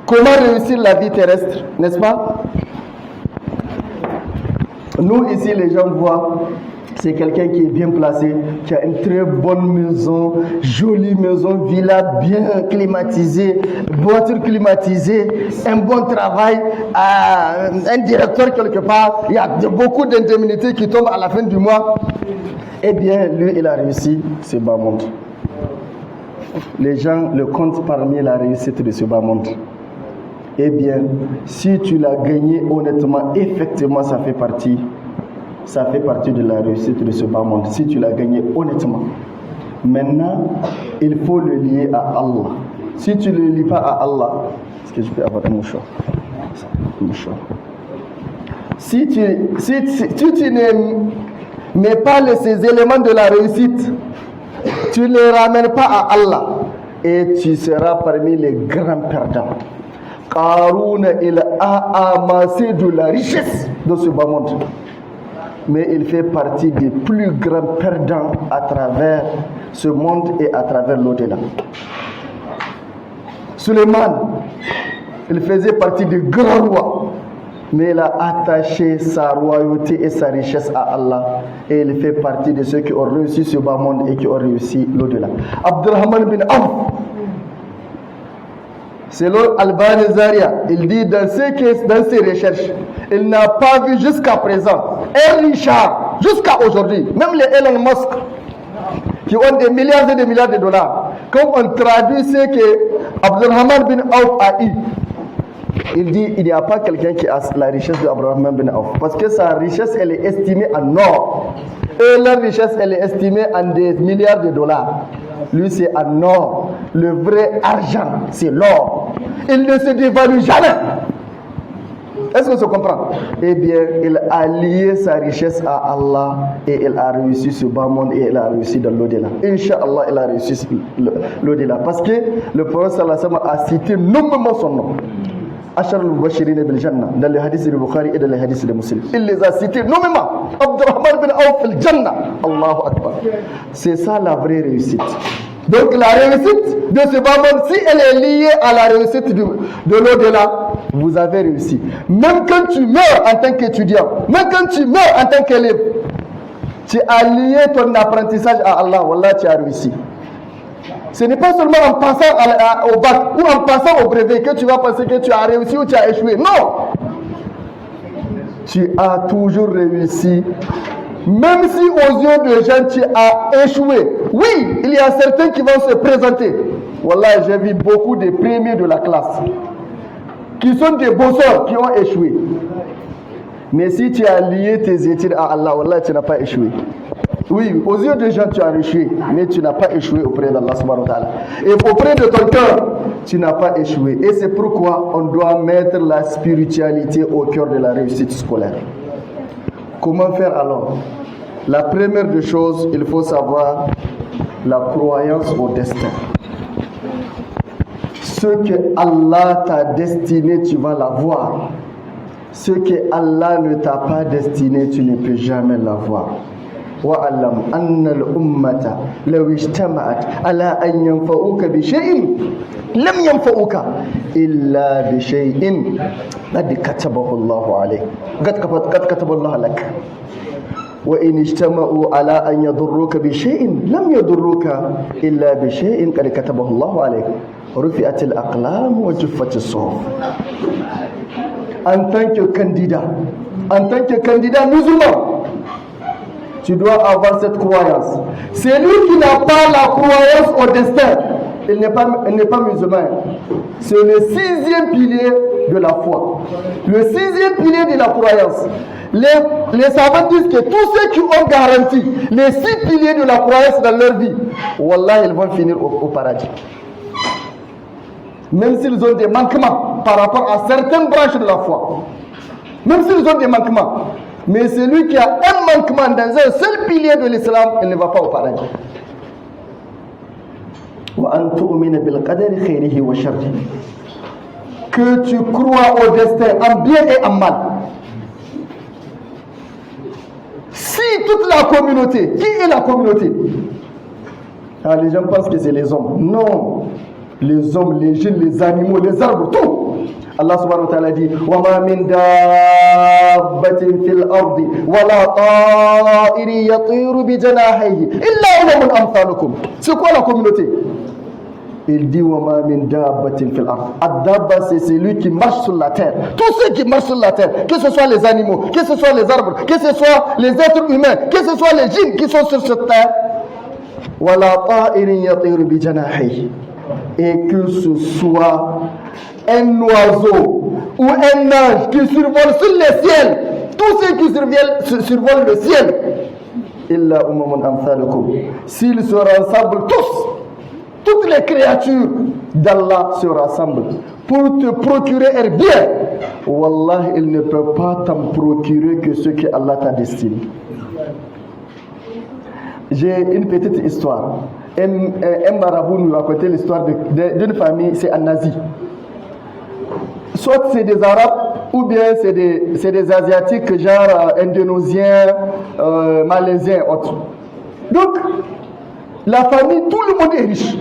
Comment réussir la vie terrestre, n'est-ce pas? Nous, ici, les gens voient, c'est quelqu'un qui est bien placé, qui a une très bonne maison, jolie maison, villa bien climatisée, voiture climatisée, un bon travail, un directeur quelque part, il y a beaucoup d'indemnités qui tombent à la fin du mois. Eh bien, lui, il a réussi ce bas monde. Les gens le comptent parmi la réussite de ce bas monde. Eh bien, si tu l'as gagné honnêtement, effectivement, ça fait partie de la réussite de ce bas monde. Si tu l'as gagné honnêtement. Maintenant, il faut le lier à Allah. Si tu ne le lies pas à Allah, est-ce que je peux avoir un mouchoir? Si tu ne mets pas ces éléments de la réussite, tu ne les ramènes pas à Allah et tu seras parmi les grands perdants. Qaroun, il a amassé de la richesse dans ce bas monde, mais il fait partie des plus grands perdants à travers ce monde et à travers l'au-delà. Suleiman, il faisait partie des grands rois, mais il a attaché sa royauté et sa richesse à Allah, et il fait partie de ceux qui ont réussi ce bas monde et qui ont réussi l'au-delà. Abdurrahman bin Auf, selon Albani Zaria, il dit dans ses recherches, il n'a pas vu jusqu'à présent un Richard, jusqu'à aujourd'hui, même les Elon Musk, qui ont des milliards et des milliards de dollars, comme on traduit ce que Abdurrahman bin Auf a eu, il dit il n'y a pas quelqu'un qui a la richesse d'Abdurrahman bin Auf, parce que sa richesse elle est estimée en or, et leur richesse elle est estimée en des milliards de dollars. Lui c'est en or, le vrai argent c'est l'or, il ne se dévalue jamais. Est-ce que se comprend? Eh bien, il a lié sa richesse à Allah et il a réussi ce bas monde et il a réussi dans l'au-delà. Inch'Allah, il a réussi l'au-delà. Parce que le prophète sallallahu alayhi wa sallam a cité nommément son nom. Ashar al-Mubashirina bil Jannah, dans les hadiths de Bukhari et dans les hadiths de Muslim. Il les a cités nommément. Abdurrahman bin Auf al Jannah. Allahu Akbar. C'est ça la vraie réussite. Donc la réussite de ce bas monde, si elle est liée à la réussite de l'au-delà, vous avez réussi. Même quand tu meurs en tant qu'étudiant, même quand tu meurs en tant qu'élève, tu as lié ton apprentissage à Allah, Wallah, tu as réussi. Ce n'est pas seulement en passant au bac ou en passant au brevet que tu vas penser que tu as réussi ou tu as échoué. Non! Tu as toujours réussi. Même si aux yeux des gens tu as échoué. Oui, il y a certains qui vont se présenter. Wallah, j'ai vu beaucoup de premiers de la classe qui sont des bosseurs qui ont échoué. Mais si tu as lié tes études à Allah, Wallah, tu n'as pas échoué. Oui, aux yeux des gens tu as échoué, mais tu n'as pas échoué auprès d'Allah subhanahu wa ta'ala. Et auprès de ton cœur, tu n'as pas échoué. Et c'est pourquoi on doit mettre la spiritualité au cœur de la réussite scolaire. Comment faire alors? La première des choses, il faut savoir la croyance au destin. Ce que Allah t'a destiné, tu vas l'avoir. Ce que Allah ne t'a pas destiné, tu ne peux jamais l'avoir. وَأَلَّمْ أَنَّ الْأُمَّةَ لَوْ اجْتَمَعَتْ عَلَىٰ أَنْ يَنْفَعُوكَ بِشَيْءٍ لَمْ يَنْفَعُوكَ إِلَّا بِشَيْءٍ قَدْ كَتَبَهُ اللَّهُ عَلَيْكَ قد كتب الله لك وإن اجتمعوا على أن يضروك بشيء لم يضروك إلا بشيء قد كتبه الله عليك رفعت الأقلام وجفت الصحف. En tant que candidat musulman, tu dois avoir cette croyance. Celui qui n'a pas la croyance au destin, il n'est pas musulman. C'est le 6e pilier de la foi. Le 6e pilier de la croyance. Les savants disent que tous ceux qui ont garanti les 6 piliers de la croyance dans leur vie, Wallah, ils vont finir au paradis. même s'ils ont des manquements par rapport à certaines branches de la foi. Même s'ils ont des manquements. Mais celui qui a un manquement dans un seul pilier de l'islam, il ne va pas au paradis. Que tu crois au destin en bien et en mal. Si toute la communauté, qui est la communauté? Les gens pensent que c'est les hommes. Non. Les hommes, les jeunes, les animaux, les arbres, tout. Allah subhanahu wa ta'ala dit وَمَا مِن دَابَّةٍ فِي الْأَرْضِ وَلَا طَائِرٍ يَطِيرُ بِجَنَاحَيْهِ إِلَّا أُمَمٌ أَمْثَالُكُم. C'est quoi la communauté? Il dit وَمَا مِن دَابَّةٍ فِي الْأَرْضِ. Ad-dabba, c'est celui qui marche sur la terre. Tous ceux qui marchent sur la terre, que ce soit les animaux, que ce soit les arbres, que ce soit les êtres humains, que ce soit les djinns qui sont sur cette terre. وَلَا طَائِرٍ يَطِيرُ بِجَنَاحَيْهِ. Et que ce soit un oiseau ou un ange qui survole sur les ciels, tous ceux qui survolent le ciel, illa umamun amthalukum. S'ils se rassemblent tous, toutes les créatures d'Allah se rassemblent pour te procurer un bien, wallah, ils ne peuvent pas t'en procurer que ce que Allah t'a destiné. J'ai une petite histoire. Un marabout nous racontait l'histoire d'une famille, c'est un nazi. Soit c'est des Arabes ou bien c'est des Asiatiques, genre Indonésiens, Malaisiens, autres. Donc, la famille, tout le monde est riche.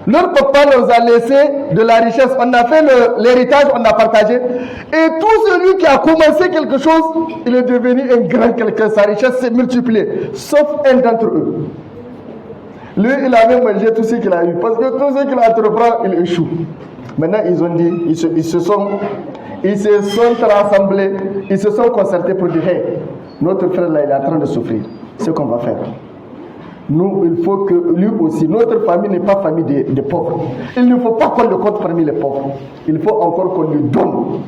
Leur papa nous a laissé de la richesse. On a fait l'héritage, on a partagé. Et tout celui qui a commencé quelque chose, il est devenu un grand quelqu'un. Sa richesse s'est multipliée. Sauf un d'entre eux. Lui, il avait mangé tout ce qu'il a eu. Parce que tout ce qu'il entreprend, il échoue. Maintenant, ils ont dit, ils se sont rassemblés, ils se sont concertés pour dire, hey, notre frère là, il est en train de souffrir. Ce qu'on va faire. Nous, il faut que lui aussi, notre famille n'est pas famille des pauvres. Il ne faut pas qu'on le compte parmi les pauvres. Il faut encore qu'on lui donne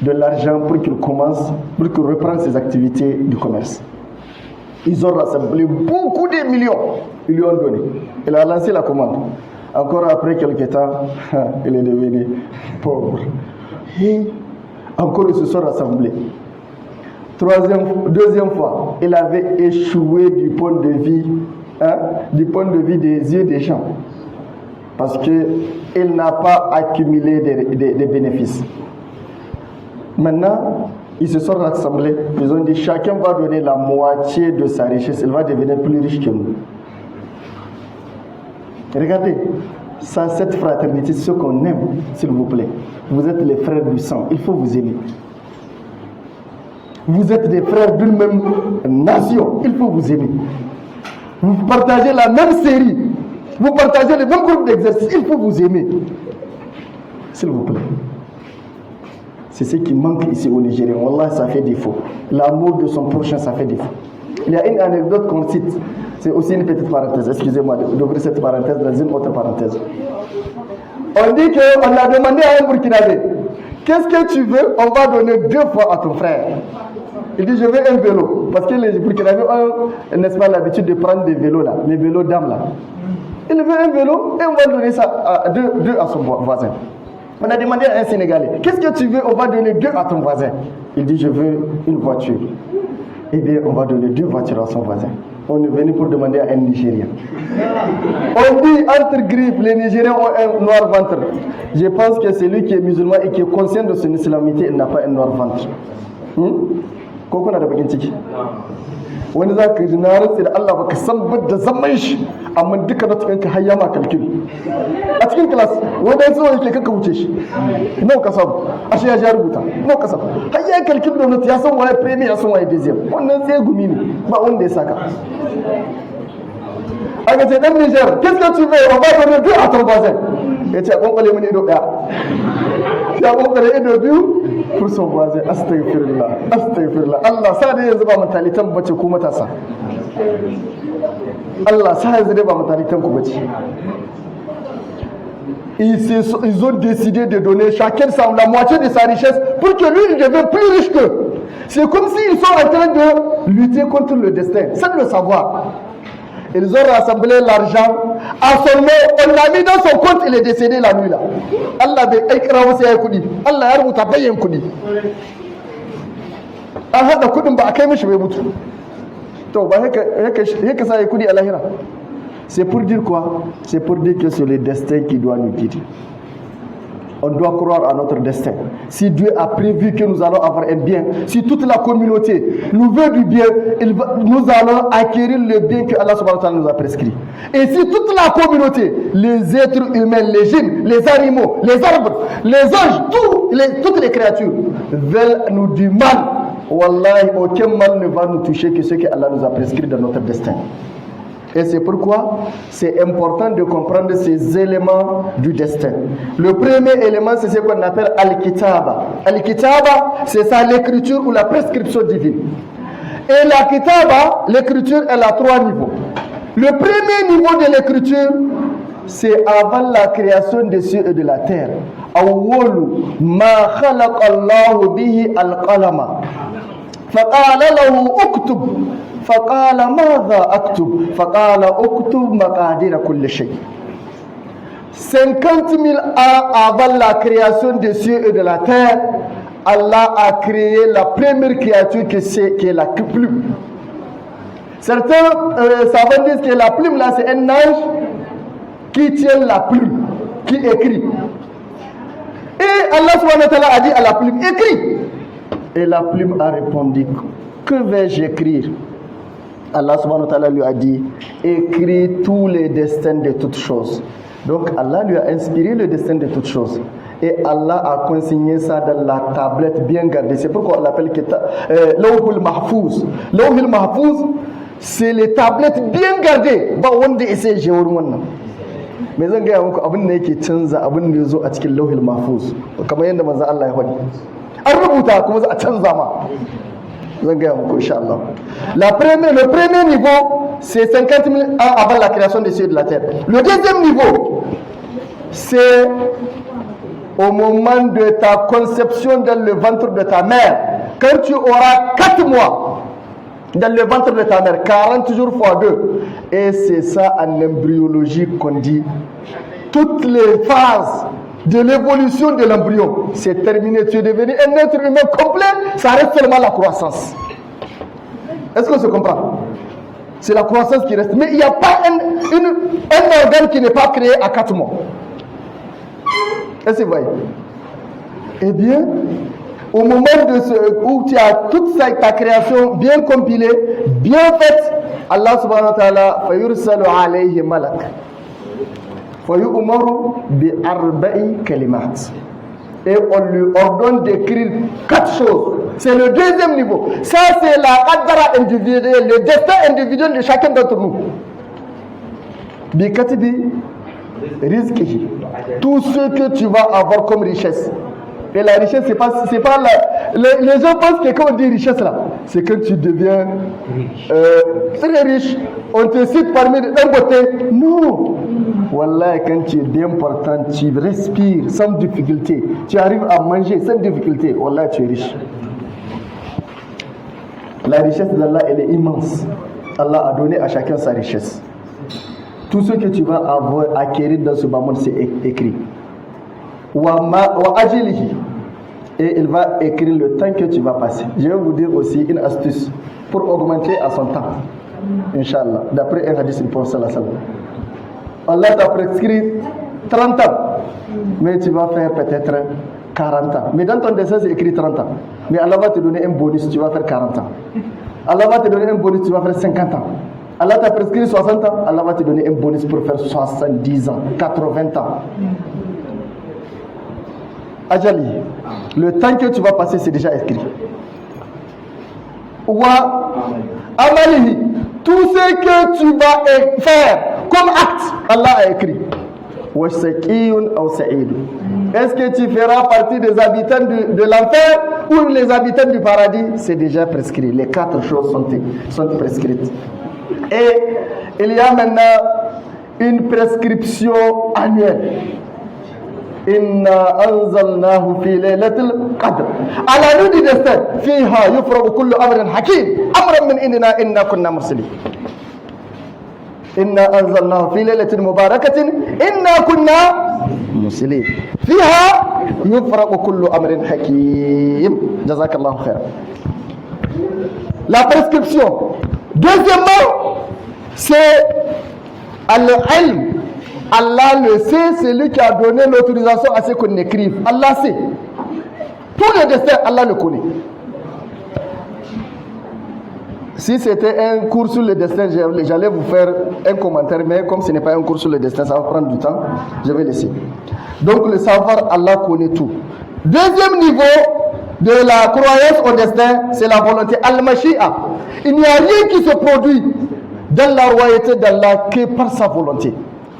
de l'argent pour qu'il commence, pour qu'il reprenne ses activités du commerce. Ils ont rassemblé beaucoup de millions. Ils lui ont donné. Il a lancé la commande. Encore après quelques temps, il est devenu pauvre. Et encore ils se sont rassemblés. Deuxième fois, il avait échoué du point de vue des yeux des gens. Parce qu'il n'a pas accumulé des bénéfices. Maintenant, ils se sont rassemblés. Ils ont dit chacun va donner la moitié de sa richesse. Il va devenir plus riche que nous. Regardez, ça, cette fraternité, ce qu'on aime, s'il vous plaît. Vous êtes les frères du sang, il faut vous aimer. Vous êtes des frères d'une même nation, il faut vous aimer. Vous partagez la même série, vous partagez le même groupe d'exercice, il faut vous aimer. S'il vous plaît. C'est ce qui manque ici au Nigeria. Wallah, ça fait défaut. L'amour de son prochain, ça fait défaut. Il y a une anecdote qu'on cite. C'est aussi une petite parenthèse. Excusez-moi d'ouvrir cette parenthèse dans une autre parenthèse. On dit qu'on a demandé à un Burkinabé, qu'est-ce que tu veux? On va donner 2 fois à ton frère. Il dit, je veux un vélo. Parce que les Burkinabés ont, n'est-ce pas, l'habitude de prendre des vélos là, les vélos d'âme là. Il veut un vélo et on va donner ça à 2 à son voisin. On a demandé à un Sénégalais, qu'est-ce que tu veux? On va donner 2 à ton voisin. Il dit, je veux une voiture. Eh bien, on va donner 2 voitures à son voisin. On est venu pour demander à un Nigérien. On dit entre griffes, les Nigériens ont un noir ventre. Je pense que celui qui est musulman et qui est conscient de son islamité, il n'a pas un noir ventre. Koko na da bakin ciki. Wani za ka ji na rantsi da Allah baka san da zaman shi, amma duka na cikin ka hayya ma kalkil. A cikin class wanda ya zo yake kanka wuce shi. Nawa ka samu? Ashe ya ja rubuta. Nawa ka samu? Hayya kalkil da mutum ya san waye premier ya san waye deuxième. Wannan sai gumi ne, ba wanda ya saka. Aka ce dan Niger, qu'est-ce que tu veux? On va donner 2 à ton voisin. Ya ce a kwakwale mini ido daya. Ya kwakwale ido biyu pour son voisin. Astaghfirullah, astaghfirullah. Allah sa da yanzu ba mentalitan bace ku matasa. Allah sa yanzu da ba mentalitan ku bace. Ils ont décidé de donner chacun la moitié de sa richesse pour que lui il devienne plus riche qu'eux. C'est comme s'ils sont en train de lutter contre le destin, sans le savoir. Ils ont rassemblé l'argent à son nom, on l'a mis dans son compte, il est décédé la nuit là. Allah bai aikira wasu ya yi kudi. Allah ya rubuta bayyan kudi. An haɗa kudin ba a kai mishi bai mutu. To ba haka sa ya kudi a lahira. C'est pour dire quoi? C'est pour dire que c'est le destin qui doit nous guider. On doit croire à notre destin. Si Dieu a prévu que nous allons avoir un bien, si toute la communauté nous veut du bien, nous allons acquérir le bien que Allah subhanahu wa ta'ala nous a prescrit. Et si toute la communauté, les êtres humains, les djinns, les animaux, les arbres, les anges, toutes les créatures veulent nous du mal, wallahi, aucun mal ne va nous toucher que ce que Allah nous a prescrit dans notre destin. Et c'est pourquoi c'est important de comprendre ces éléments du destin. Le premier élément, c'est ce qu'on appelle Al-Kitaba. Al-Kitaba, c'est ça l'écriture ou la prescription divine. Et la Kitaba, l'écriture, elle a 3 niveaux. Le premier niveau de l'écriture, c'est avant la création des cieux et de la terre. Awwalu ma khalaqa Allahu bihi al-qalama. فقال له اكتب فقال ماذا اكتب فقال اكتب مقادير كل شيء. 50 000 ans avant la création des cieux et de la terre, Allah a créé la première créature qui est la plume. Certains savants disent que la plume là c'est un ange qui tient la plume, qui écrit. Et Allah subhanahu wa ta'ala a dit à la plume, écris. Et la plume a répondu, que vais-je écrire? Allah subhanahu wa ta'ala lui a dit, écris tous les destins de toutes choses. Donc Allah lui a inspiré le destin de toutes choses. Et Allah a consigné ça dans la tablette bien gardée. C'est pourquoi on l'appelle Lawhul Mahfouz. Lawhul Mahfouz, c'est les tablettes bien gardées. Ba wanda essaie je wurin wannan. Me zan gaya muku abin da yake canza abin da yazo a cikin Lawhul Mahfouz. Kamar yadda manzo Allah ya faɗi. An rubuta kuma za a canza ma. Zan gaya muku insha Allah. Le premier niveau, c'est 50 000 ans avant la création des cieux et de la terre. Le deuxième niveau, c'est au moment de ta conception dans le ventre de ta mère. Quand tu auras 4 mois dans le ventre de ta mère, 40 jours fois 2. Et c'est ça en embryologie qu'on dit. Toutes les phases de l'évolution de l'embryon, c'est terminé. Tu es devenu un être humain complet, ça reste seulement la croissance. Est-ce qu'on se comprend? C'est la croissance qui reste. Mais il n'y a pas un organe qui n'est pas créé à 4 mois. Est-ce que vous voyez? Eh bien, au moment où tu as toute ta création bien compilée, bien faite, Allah subhanahu wa ta'ala fayursalu alayhi malak. Et on lui ordonne d'écrire 4 choses. C'est le deuxième niveau. Ça, c'est la qadara individuelle, le destin individuel de chacun d'entre nous. Bikatibi rizqihi. Tout ce que tu vas avoir comme richesse. Et la richesse, c'est pas les gens pensent que quand on dit richesse là, c'est quand tu deviens très riche. On te cite parmi un beauté. Non. Wallah, quand tu es bien portant, tu respires sans difficulté. Tu arrives à manger sans difficulté. Wallah, tu es riche. La richesse d'Allah, elle est immense. Allah a donné à chacun sa richesse. Tout ce que tu vas avoir acquérir dans ce monde, c'est écrit. Et il va écrire le temps que tu vas passer. Je vais vous dire aussi une astuce pour augmenter à son temps. Inch'Allah, d'après un hadith du prophète sallallahu alayhi wa sallam. Allah t'a prescrit 30 ans, mais tu vas faire peut-être 40 ans. Mais dans ton dessin, c'est écrit 30 ans. Mais Allah va te donner un bonus, tu vas faire 40 ans. Allah va te donner un bonus, tu vas faire 50 ans. Allah t'a prescrit 60 ans, Allah va te donner un bonus pour faire 70 ans, 80 ans. Ajali, le temps que tu vas passer, c'est déjà écrit. Wa amalihi, tout ce que tu vas faire comme acte, Allah a écrit. Wa saqiyun aw sa'id. Est-ce que tu feras partie des habitants de l'enfer ou les habitants du paradis? C'est déjà prescrit. Les 4 choses sont prescrites. Et il y a maintenant une prescription annuelle. Inna anzalnahu fi laylatil qadr. À la nuit du destin, fiha yufraqu kullu amrin hakim. Amran min indina inna kunna mursalin. inna anzalnahu fi lailatin mubarakatin inna kunna muslimin fiha yufraqu kullu amrin hakim. Jazakallahu khair. La prescription. Deuxièmement, c'est al-ilm. Allah le sait, c'est lui qui a donné l'autorisation à ce qu'on écrive. Allah sait. Tout le destin, Allah le connaît. Si c'était un cours sur le destin, j'allais vous faire un commentaire, mais comme ce n'est pas un cours sur le destin, ça va prendre du temps, je vais laisser. Donc le savoir, Allah connaît tout. Deuxième niveau de la croyance au destin, c'est la volonté al-mashi'a. Il n'y a rien qui se produit dans la royauté d'Allah que par sa volonté.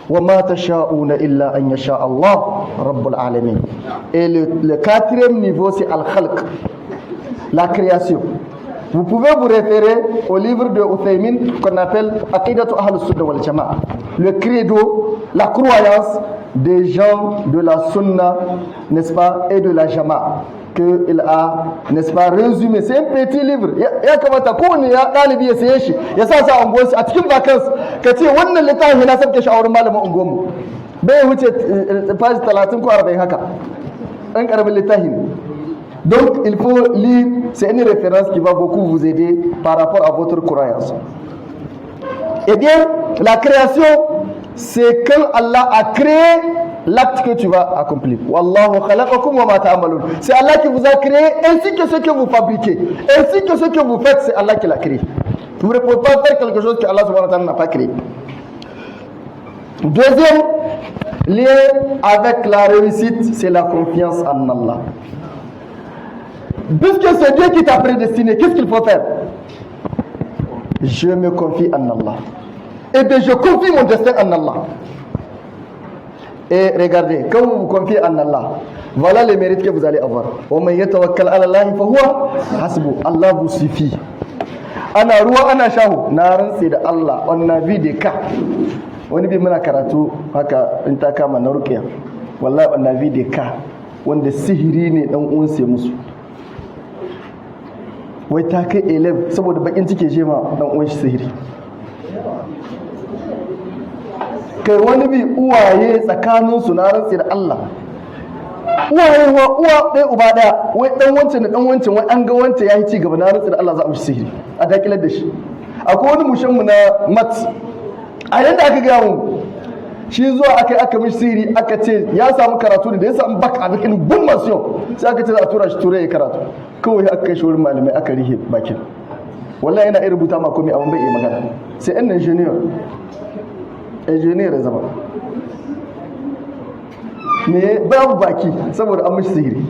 وَمَا تَشَاءُونَ إِلَّا أَنْ يَشَاءَ اللَّهُ رَبُّ الْعَالَمِينَ. Et le quatrième niveau, c'est al-khalq, la création. Vous pouvez vous référer au livre de Uthaymin qu'on appelle Aqidatu Ahlus Sunna wal Jama'a, le credo, la croyance des gens de la Sunna, n'est-ce pas, et de la Jama'a, qu'il a, n'est-ce pas, résumé. C'est un petit livre. Ya kamata kowane ya ɗalibi ya saye shi, ya sa sa unguwarsu a cikin vacances, ka ce wannan littafin na sabke shi a wurin malamin unguwarmu. Bai wuce page 30 ko 40 haka. Ɗan ƙaramin littafin. Donc, il faut lire, c'est une référence qui va beaucoup vous aider par rapport à votre croyance. Eh bien, la création, c'est quand Allah a créé l'acte que tu vas accomplir. Wallahu khalaqakum wa ma ta'malun. C'est Allah qui vous a créé, ainsi que ce que vous fabriquez, ainsi que ce que vous faites, c'est Allah qui l'a créé. Vous ne pouvez pas faire quelque chose que Allah subhanahu wa ta'ala n'a pas créé. Deuxième lien avec la réussite, c'est la confiance en Allah. Puisque c'est Dieu qui t'a prédestiné, qu'est-ce qu'il faut faire? Je me confie en Allah. Eh bien, je confie mon destin en Allah. Et regardez, quand vous vous confiez en Allah, voilà les mérites que vous allez avoir. Allah vous suffit. Ana ruwa ana shahu, na rantse da Allah, on a vu des cas. Wani bi muna karatu haka in ta kama na ruqya. Wallahi on a vu des cas wanda sihiri ne dan uwansa musu. Wai ta kai 11 saboda bakin cike je ma dan uwan shi sihiri. Kai wani bi uwaye tsakaninsu na rantsi da Allah, uwaye uwa ɗaya uba ɗaya, wai ɗan wancan da ɗan wancan, wai an ga wancan ya yi ci gaba, na rantsi da Allah za a mishi sihiri a dakilar da shi. Akwai wani mushenmu na mat, a yadda aka gaya mu, shi zuwa aka mishi sihiri, aka ce ya samu karatu da ya samu bak a bikin gun masu yau, sai aka ce za a tura shi turai ya karatu, kawai aka kai shi wurin malamai aka rihe bakin. Wallahi yana iya rubuta ma komai amma bai iya magana, sai ɗan engineer da zama me babu baki saboda an mishi sihiri.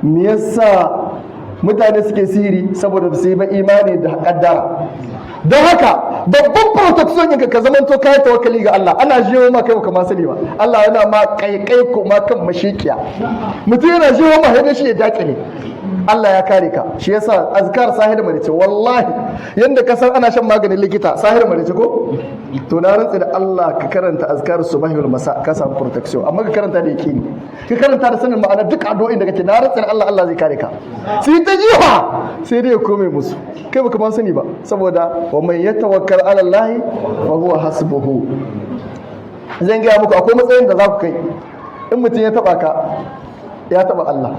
Me yasa mutane suke sihiri? Saboda su yi ba imani da kaddara. Don haka babban protection yanka ka zamanto kai tawakkali ga Allah. Ana jiyo ma kai baka ma sani ba. Allah yana ma kaikai ko ma kan mashikiya. Mutum yana jiyo ma haida shi ya dakile. Allah ya kare ka. Shi yasa azkar sahir marice, wallahi yanda ka san ana shan maganin likita sahir marice ko, to na rantsi da Allah ka karanta azkar subahi wal masa ka samu protection, amma ka karanta da yakini, ka karanta da sanin ma'ana duk addu'o'in da kake, na rantsi da Allah zai kare ka. Sai ta jiha sai dai ya kome musu, kai baka ma sani ba, saboda wa man yatawakkal ala Allah fa huwa hasbuhu. Zan ga muku akwai matsayin da za ku kai in mutum ya taba ka ya taba Allah.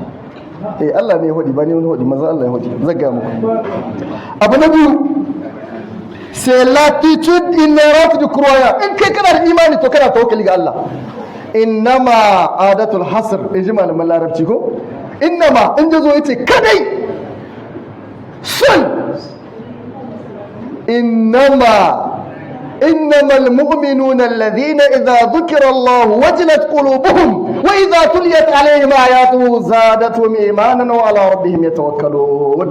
Allah ne ya hudi, ba ne wani hudi, manzo Allah ya hudi. Zan ga muku abu na biyu, c'est l'attitude inhérente du croyant. In kai kana da imani to kana tawakkali ga Allah. Innama adatul hasr, in ji malaman larabci ko, innama in jazo yace kadai sun, إنما المؤمنون الذين إذا ذكر الله وجلت قلوبهم وإذا تليت عليهم آياته زادتهم إيمانا وعلى ربهم يتوكلون.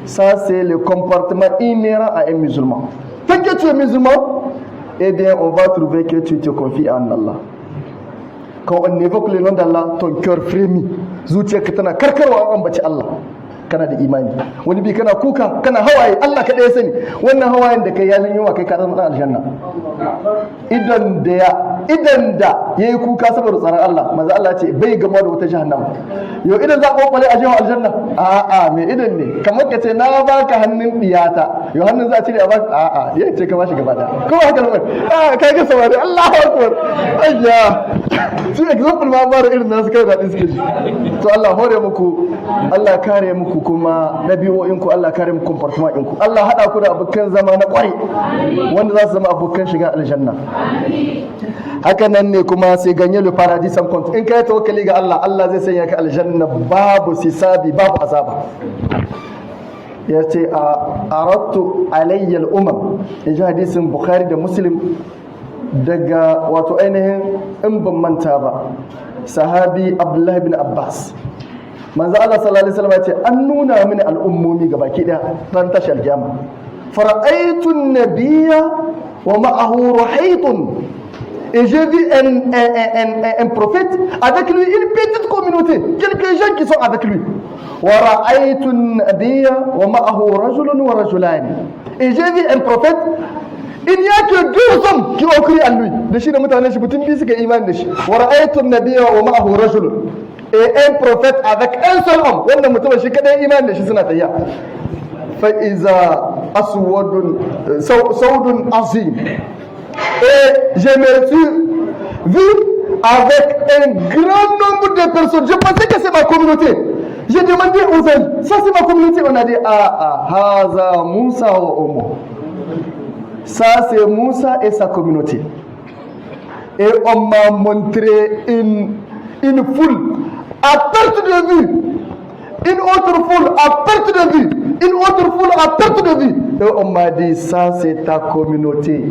Ça c'est le comportement inhérent à un musulman. Tant que tu es musulman, eh bien on va trouver que tu te confies en Allah. Quand on évoque le nom d'Allah, ton cœur frémit. Zuciyarka tana karkarwa an ambaci Allah. Kana da imani. Wani bi kana kuka, kana hawaye, Allah kaɗai ya sani. Wannan hawayen da kai ya yi yawa kai ka zama ɗan aljanna. Idan da idan da yayi kuka saboda tsaron Allah manzo Allah ce bai gama da wata jahannama yau idan za ka kwale a jiwa aljanna a'a me idan ne kamar ka ce na baka hannun diyata yau hannun za a cire a baka a'a ya ce ka bashi gaba da kuma haka ne kai ga saboda Allahu akbar ayya shi example ma ba irin nasu kai da suke ji to Allah hore muku Allah kare muku kuma dabi'o'in ku Allah kare muku comportement ku Allah hada ku da abokan zama na kwari wanda za su zama abokan shiga aljanna haka nan ne kuma sai ganye le paradis sans compte in kai tawakkali ga Allah Allah zai sanya ka aljanna babu sisabi babu azaba yace aradtu alayya al-umam yaji hadisin Bukhari da Muslim daga wato ainihin in ban manta ba sahabi Abdullah bin Abbas manzo Allah sallallahu alaihi wasallam ya ce an nuna mini al'ummomi gabaki daya ran tashar kiyama fara'aytu an-nabiyya wa ma'ahu ruhaytun et j'ai vu un prophète avec lui une petite communauté quelques gens qui sont avec lui wa ra'aytu an-nabiyya wa ma'ahu rajulun wa rajulani et j'ai vu un prophète il n'y a que deux hommes qui ont cru en lui da shi da mutanen shi mutum biyu suka imani da shi wa ra'aytu an-nabiyya wa ma'ahu rajulun et un prophète avec un seul homme wannan mutumin shi kadai imani da shi suna tayya fa iza aswadun saudun azim et je me suis vu avec un grand nombre de personnes je pensais que c'est ma communauté j'ai demandé aux gens ça c'est ma communauté on a dit haza Moussa wa Omo ça c'est Moussa et sa communauté et on m'a montré une foule à perte de vue, une autre foule à perte de vue, une autre foule à perte de vue. Et on m'a dit, ça c'est ta communauté.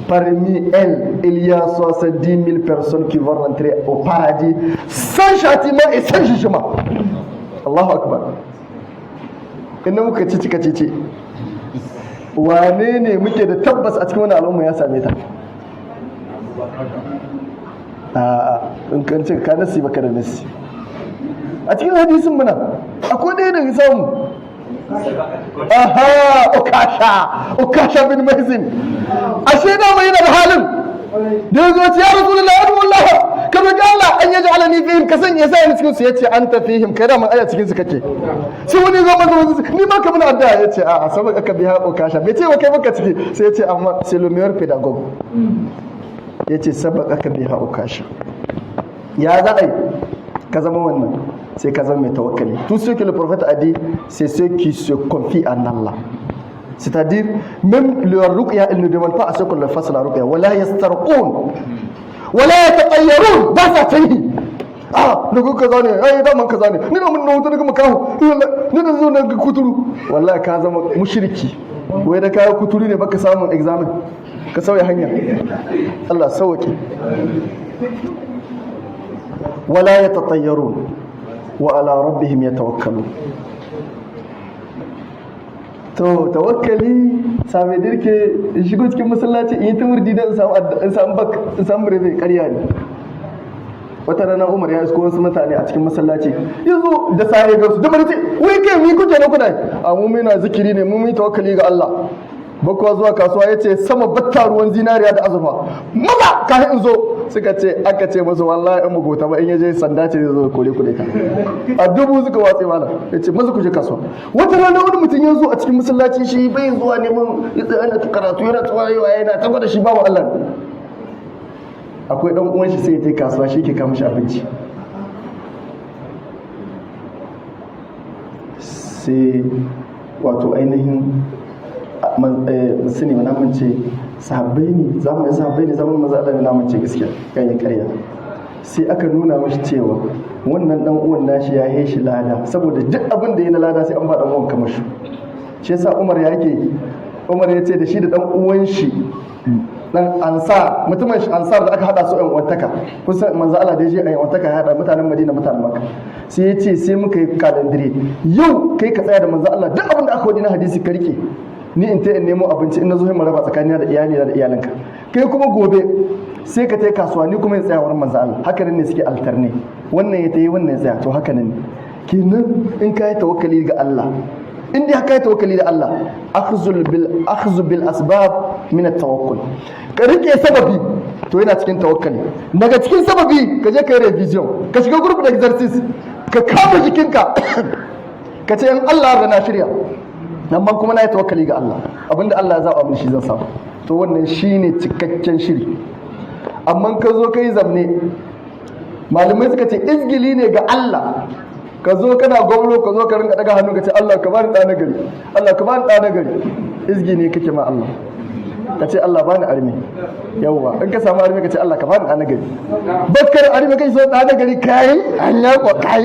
Parmi elles, il y a 70 000 personnes qui vont rentrer au paradis sans châtiment et sans jugement. Allahu Akbar. Inna muka cici ka cici. Wane ne muke da tabbas a cikin wani al'umma ya same ta? In kan ce ka nasi baka da nasi. A cikin hadisin muna akwai ɗaya da samu ukasha bin mahzin ashe da mai yana da halin da ya zo ce ya rasulullahi adullah ka roki Allah an yaji alani fihim ka sanya sai ni cikin su yace an tafihim kai da mun aya cikin su kake sai wani zo mazo ni ma ka mun addu'a yace a'a saboda ka biya ukasha bai ce wa kai baka ciki sai yace amma c'est le meilleur pédagogue yace saboda ka biya ukasha ya za a yi ka zama wannan c'est qu'à me tawakkali. Tout ce que le prophète a dit, c'est ceux qui se confient en Allah. C'est-à-dire, même leur ruqya, ils ne demandent pas à ceux qu'on leur fasse la ruqya. Wala yastarqun, wala yatatayyarun, ba sa tayi. Daga kaza ne, da man kaza ne. Ni da mun wuta daga makaho. Ni da zo daga kuturu. Wallahi ka zama mushriki. Wai da kai kuturu ne baka samu examen. Ka sauya hanya. Allah sauke. Wala yatatayyarun. wa ala rabbihim yatawakkalun. To tawakkali same dirke in shigo cikin masallaci in yi ta wurdi dan in samu breve ƙarya ne. Wata rana Umar ya isko wasu mutane a cikin masallaci yazo da sai ga su da barci wai kai mi kuke na kuna a mu muna zikiri ne mu tawakkali ga Allah. Bakwa zuwa kasuwa ya ce sama batta ruwan zinariya da azurfa maza ka in zo suka ce aka ce masu wallahi in magota ba in yaje sanda ce zai zo kore kure ka a dubu suka watse mala ya ce maza ku je kasuwa wata rana wani mutum ya zo a cikin masallaci shi bai zuwa neman ana karatu yana tsawayewa yana ta gwada shi babu Allah akwai dan uwan shi sai ya je kasuwa shi ke kawo mishi abinci sai wato ainihin sani wani amince sahabbai ne zamanin maza Allah na amince gaskiya kan yi karya sai aka nuna mashi cewa wannan dan uwan nashi ya yi shi lada saboda duk abin da ya na lada sai an ba dan uwan kamar shi yasa Umar ya ce da shi da dan uwan shi dan ansar mutumin shi ansar da aka hada su ɗan wantaka kusa manzo Allah da ya je ɗan wantaka ya hada mutanen Madina mutanen Makka sai ya ce sai muka yi kalandire yau kai ka tsaya da manzo Allah duk abin da aka wadi na hadisi ka rike ni in ta in nemo abinci in na zo mu raba tsakanina da iyalina da iyalinka kai kuma gobe sai ka tai kasuwa ni kuma in tsaya wurin manzo Allah haka ne suke alterne wannan ya tayi wannan ya tsaya to haka ne kenan in ka yi tawakkali ga Allah inda haka yi tawakkali da Allah akhzu bil asbab min at-tawakkul ka rike sababi to yana cikin tawakkali. Daga cikin sababi ka je ka yi revision, ka shiga group exercise, ka kama jikinka ka ce in Allah na shirya amma kuma na yi tawakkali ga Allah, abinda Allah ya zaba min shi zan samu. To wannan shine cikakken shiri. Amma ka zo ka yi zamne, malamai suka ce izgili ne ga Allah. Ka zo kana gwamno, ka zo ka rinka daga hannu ka ce Allah ka bani ɗa na gari, Allah ka bani ɗa na gari. Izgi ne kake ma Allah. Ka ce Allah bani armi, yawwa in ka samu armi ka ce Allah ka bani ɗa na gari. Bakkar armi kai so ɗa na gari kai hanya ko kai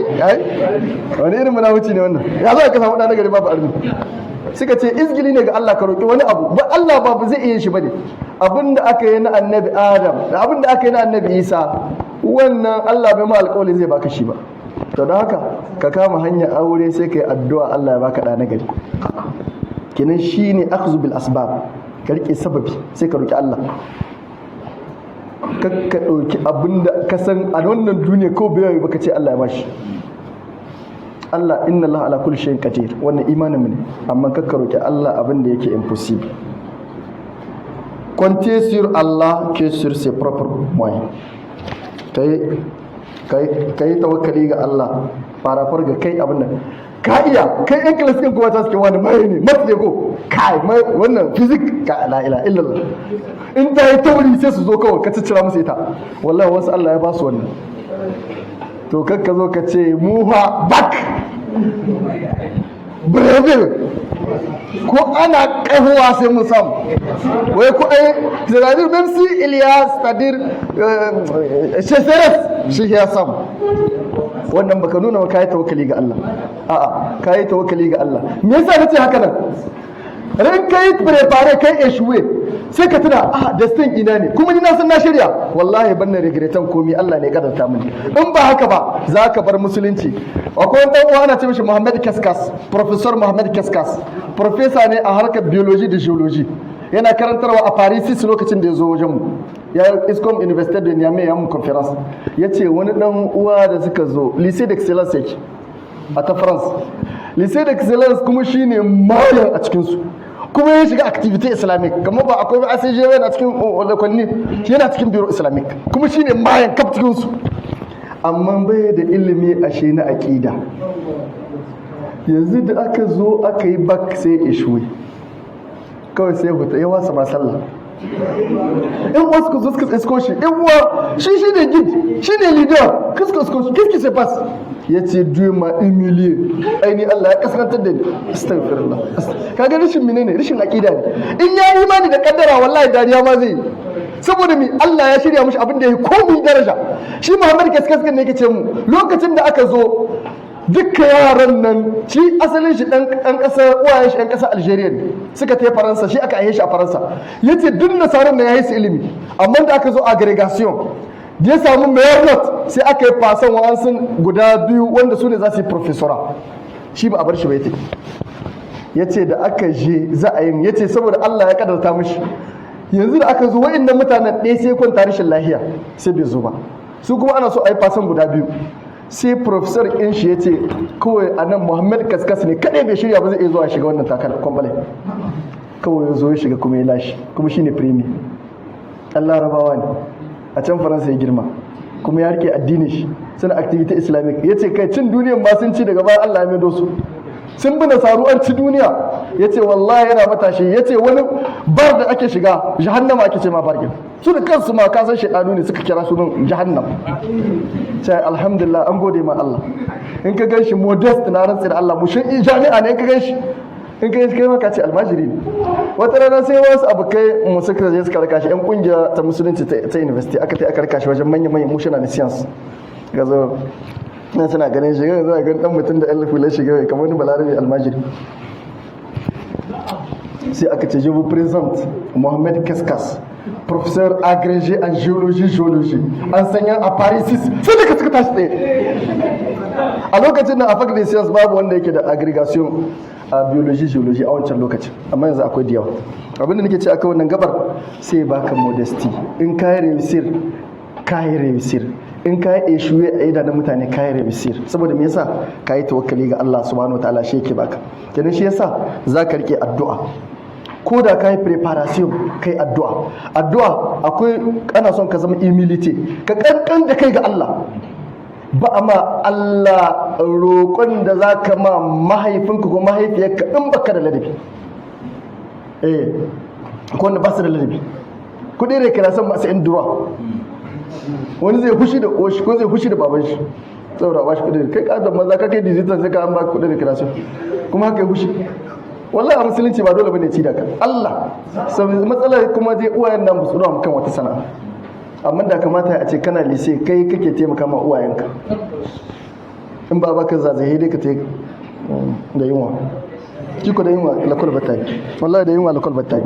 wani irin munafici ne wannan? Ya za ka samu ɗa na gari babu armi? Suka ce izgili ne ga Allah, ka roƙi wani abu ba Allah ba zai iya shi bane. Abinda aka yi na annabi Adam da abinda aka yi na annabi Isa, wannan Allah bai ma alƙawari zai baka shi ba. To don haka ka kama hanyar aure sai ka yi addu'a Allah ya baka ɗa na gari. Kenan shine akhzu bil asbab, ka rike sababi sai ka roƙi Allah. Ka ɗauki abinda ka san a wannan duniya ko bai baka ce Allah ya bashi. Allah inna Allah ala kulli shay'in qadir, wannan imanin mu ne, amma kakka roki Allah abin da yake impossible. Comptez sur Allah que sur ses propres moyens. Kai tawakkali ga Allah farafar ga kai abin nan ka iya, kai yan class din kuma ta suke wani mai ne matse ko kai mai wannan physics ka la ilaha illallah, in ta yi tauri sai su zo kawai ka ciccira musu ita. Wallahi wasu Allah ya ba su wannan. To kakka zo ka ce muha bak Brazil ko ana kahuwa sai mu samu wai ko ai c'est-à-dire même si il y a c'est-à-dire sécheresse shi ya samu. Wannan baka nuna wa kai tawakkali ga Allah. A'a, kai tawakkali ga Allah. Me yasa nace haka nan? Ran kai prepare kai échoué sai ka tuna destin ina ne kuma ni na san na shirya, wallahi ban na regretan komai, Allah ne ya kadarta mini. In ba haka ba za ka bar musulunci. Akwai wani dan uwa ana ce mishi Muhammad Kaskas, Professor Muhammad Kaskas, professor ne a harkar biology da geology, yana karantarwa a Paris lokacin da ya zo wajen mu, ya ISCOM University de Niamey ya mu conference. Yace wani dan uwa da suka zo lycée d'excellence yake a ta France, lycée d'excellence kuma shine mayan a cikin su, kuma ya shiga activity islamic, kamar ba akwai ACJ yana cikin lakonni, yana cikin biro islamic, kuma shine mayan kaf cikin su, amma bai da ilimi ashe na aqida. Yanzu da aka zo aka yi bak sai ishwe kawai sai huta ya wasa ma sallah. In wasu ku zo suka isko shi, in uwa shi ne gid, shi ne leader, suka isko shi, kiski sai pass ya ce Dieu m'a humilié, aini Allah ya kaskantar da ni, astaghfirullah. Kaga rashin menene, rashin aqida ne. In ya yi imani da kaddara wallahi dariya ma zai, saboda mi Allah ya shirya mishi abin da ya komai daraja. Shi Muhammad Kaskaskan ne yake ce mu lokacin da aka zo dukkan yaran nan, shi asalin shi dan kasar uwayen shi dan kasar Algeria ne, suka tafi Faransa, shi aka aihe shi a Faransa. Yace duk nasaran da ya yi su ilimi, amma da aka zo aggregation da ya samu mayor not sai aka yi fasan wa'ansun guda biyu wanda su ne za su yi professora, shi ba a bar shi ba. Yace da aka je za a yi, yace saboda Allah ya kadarta mishi. Yanzu da aka zo wa'annan mutanen ɗaya sai kwanta rashin lahiya sai bai zo ba, su kuma ana so a yi fasan guda biyu. Sai professor ɗin shi ya ce kawai a nan Muhammad Kaskas ne kaɗai bai shirya ba zai iya zuwa shiga wannan takar kwambalai, kawai ya zo ya shiga kuma ya lashe, kuma shi ne primi. Allah rabawa ne a can Faransa ya girma, kuma ya rike addinin shi, suna activity islamic. Ya ce kai cin duniyan ma sun ci daga bayan Allah ya maido su, sun bi nasaru an ci duniya. Ya ce wallahi yana matashi, ya ce wani bar da ake shiga jahannama ake ce ma barkin, su da kansu ma kasan shaidanu ne suka kira sunan jahannam. Sai alhamdulillah an gode ma Allah. In ka ganshi modest na rantsi da Allah, mushin jami'a ne in ka ganshi, in ka ganshi kai ma ka ce almajiri ne. Wata rana sai wasu abokai mu suka je suka raka shi, yan kungiya ta musulunci ta university aka raka shi wajen manyan mushina na science. Gazo nan suna ganin shi, ga ga dan mutum da Allah fulai shi ga kamar wani balarabi almajiri. Sai aka ce je vous présente Mohamed Kaskas, professeur agrégé en géologie, enseignant à Paris 6. Sai da suka tashi tsaye. A lokacin nan a fac de science babu wanda yake da agrégation a biologie a wancan lokacin, amma yanzu akwai da yawa. Abinda nake ce akan wannan gabar sai baka modesty. In ka yi réussir, in ka yi eshuwe a idanun mutane ka yi rebisir, saboda me yasa ka yi tawakkali ga Allah subhanahu wataala shi yake baka. kenan shi yasa za ka rike addu'a, ko da ka yi preparation ka yi addu'a akwai ana son ka zama humility, ka kankan da kai ga Allah. Ba a ma Allah roƙon da za ka ma mahaifinka ko mahaifiyarka in baka da ladabi. Ko wanda ba su da ladabi, kudi da kira san masu indura, wani zai fushi da oshi ko zai fushi da baban shi saboda ba shi kudi, kai ka da maza ka kai digital sai ka an ba kudi da kira sun, kuma haka ya fushi. Wallahi a musulunci ba dole bane ci da ka Allah, saboda matsalar kuma zai uwayen nan musu ruwa kan wata sana'a, amma da kamata a ce kana lise kai kake taimaka ma uwayenka, in ba baka zazzahe dai ka te da yunwa, kiko da yunwa lakol batai, wallahi da yunwa lakol batai.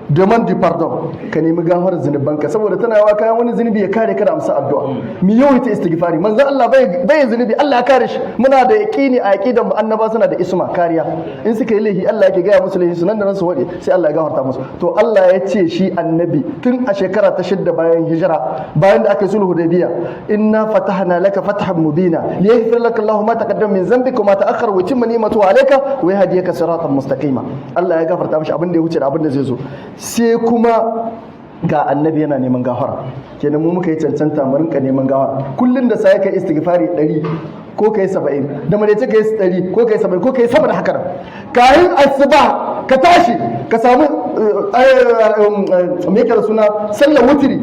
Demand pardon, ka nemi gafar zunubanka, saboda tana yawa kayan wani zunubi ya kare ka da amsa addu'a. Mi yawaita istighfari, manzo Allah bai zunubi, Allah ya kare shi. Muna da yaqini a aqidan mu, annaba suna da isma kariya. In suka yi laifi Allah yake gaya musu laifi su nan da nan su wade, sai Allah ya gafarta musu. To Allah ya ce shi annabi tun a shekara ta 6 bayan hijira, bayan da aka yi sulhu Hudaybiya, inna fatahna laka fathan mubina liyaghfir laka Allahu ma taqaddama min dhanbika wa ma ta'akhkhara wa yutimma ni'matahu alayka wa yahdiyaka siratan mustaqima. Allah ya gafarta mishi abin da ya wuce da abin da zai zo. Sai kuma ga annabi yana neman gafara, kenan mu muka yi cancanta mu rinka neman gafara kullun da sai kai istighfari 100 ko kai 70, da madaice kai 100 ko kai 70 ko kai sama da haka. Kayin asuba ka tashi ka samu me yake da suna sallar wutri,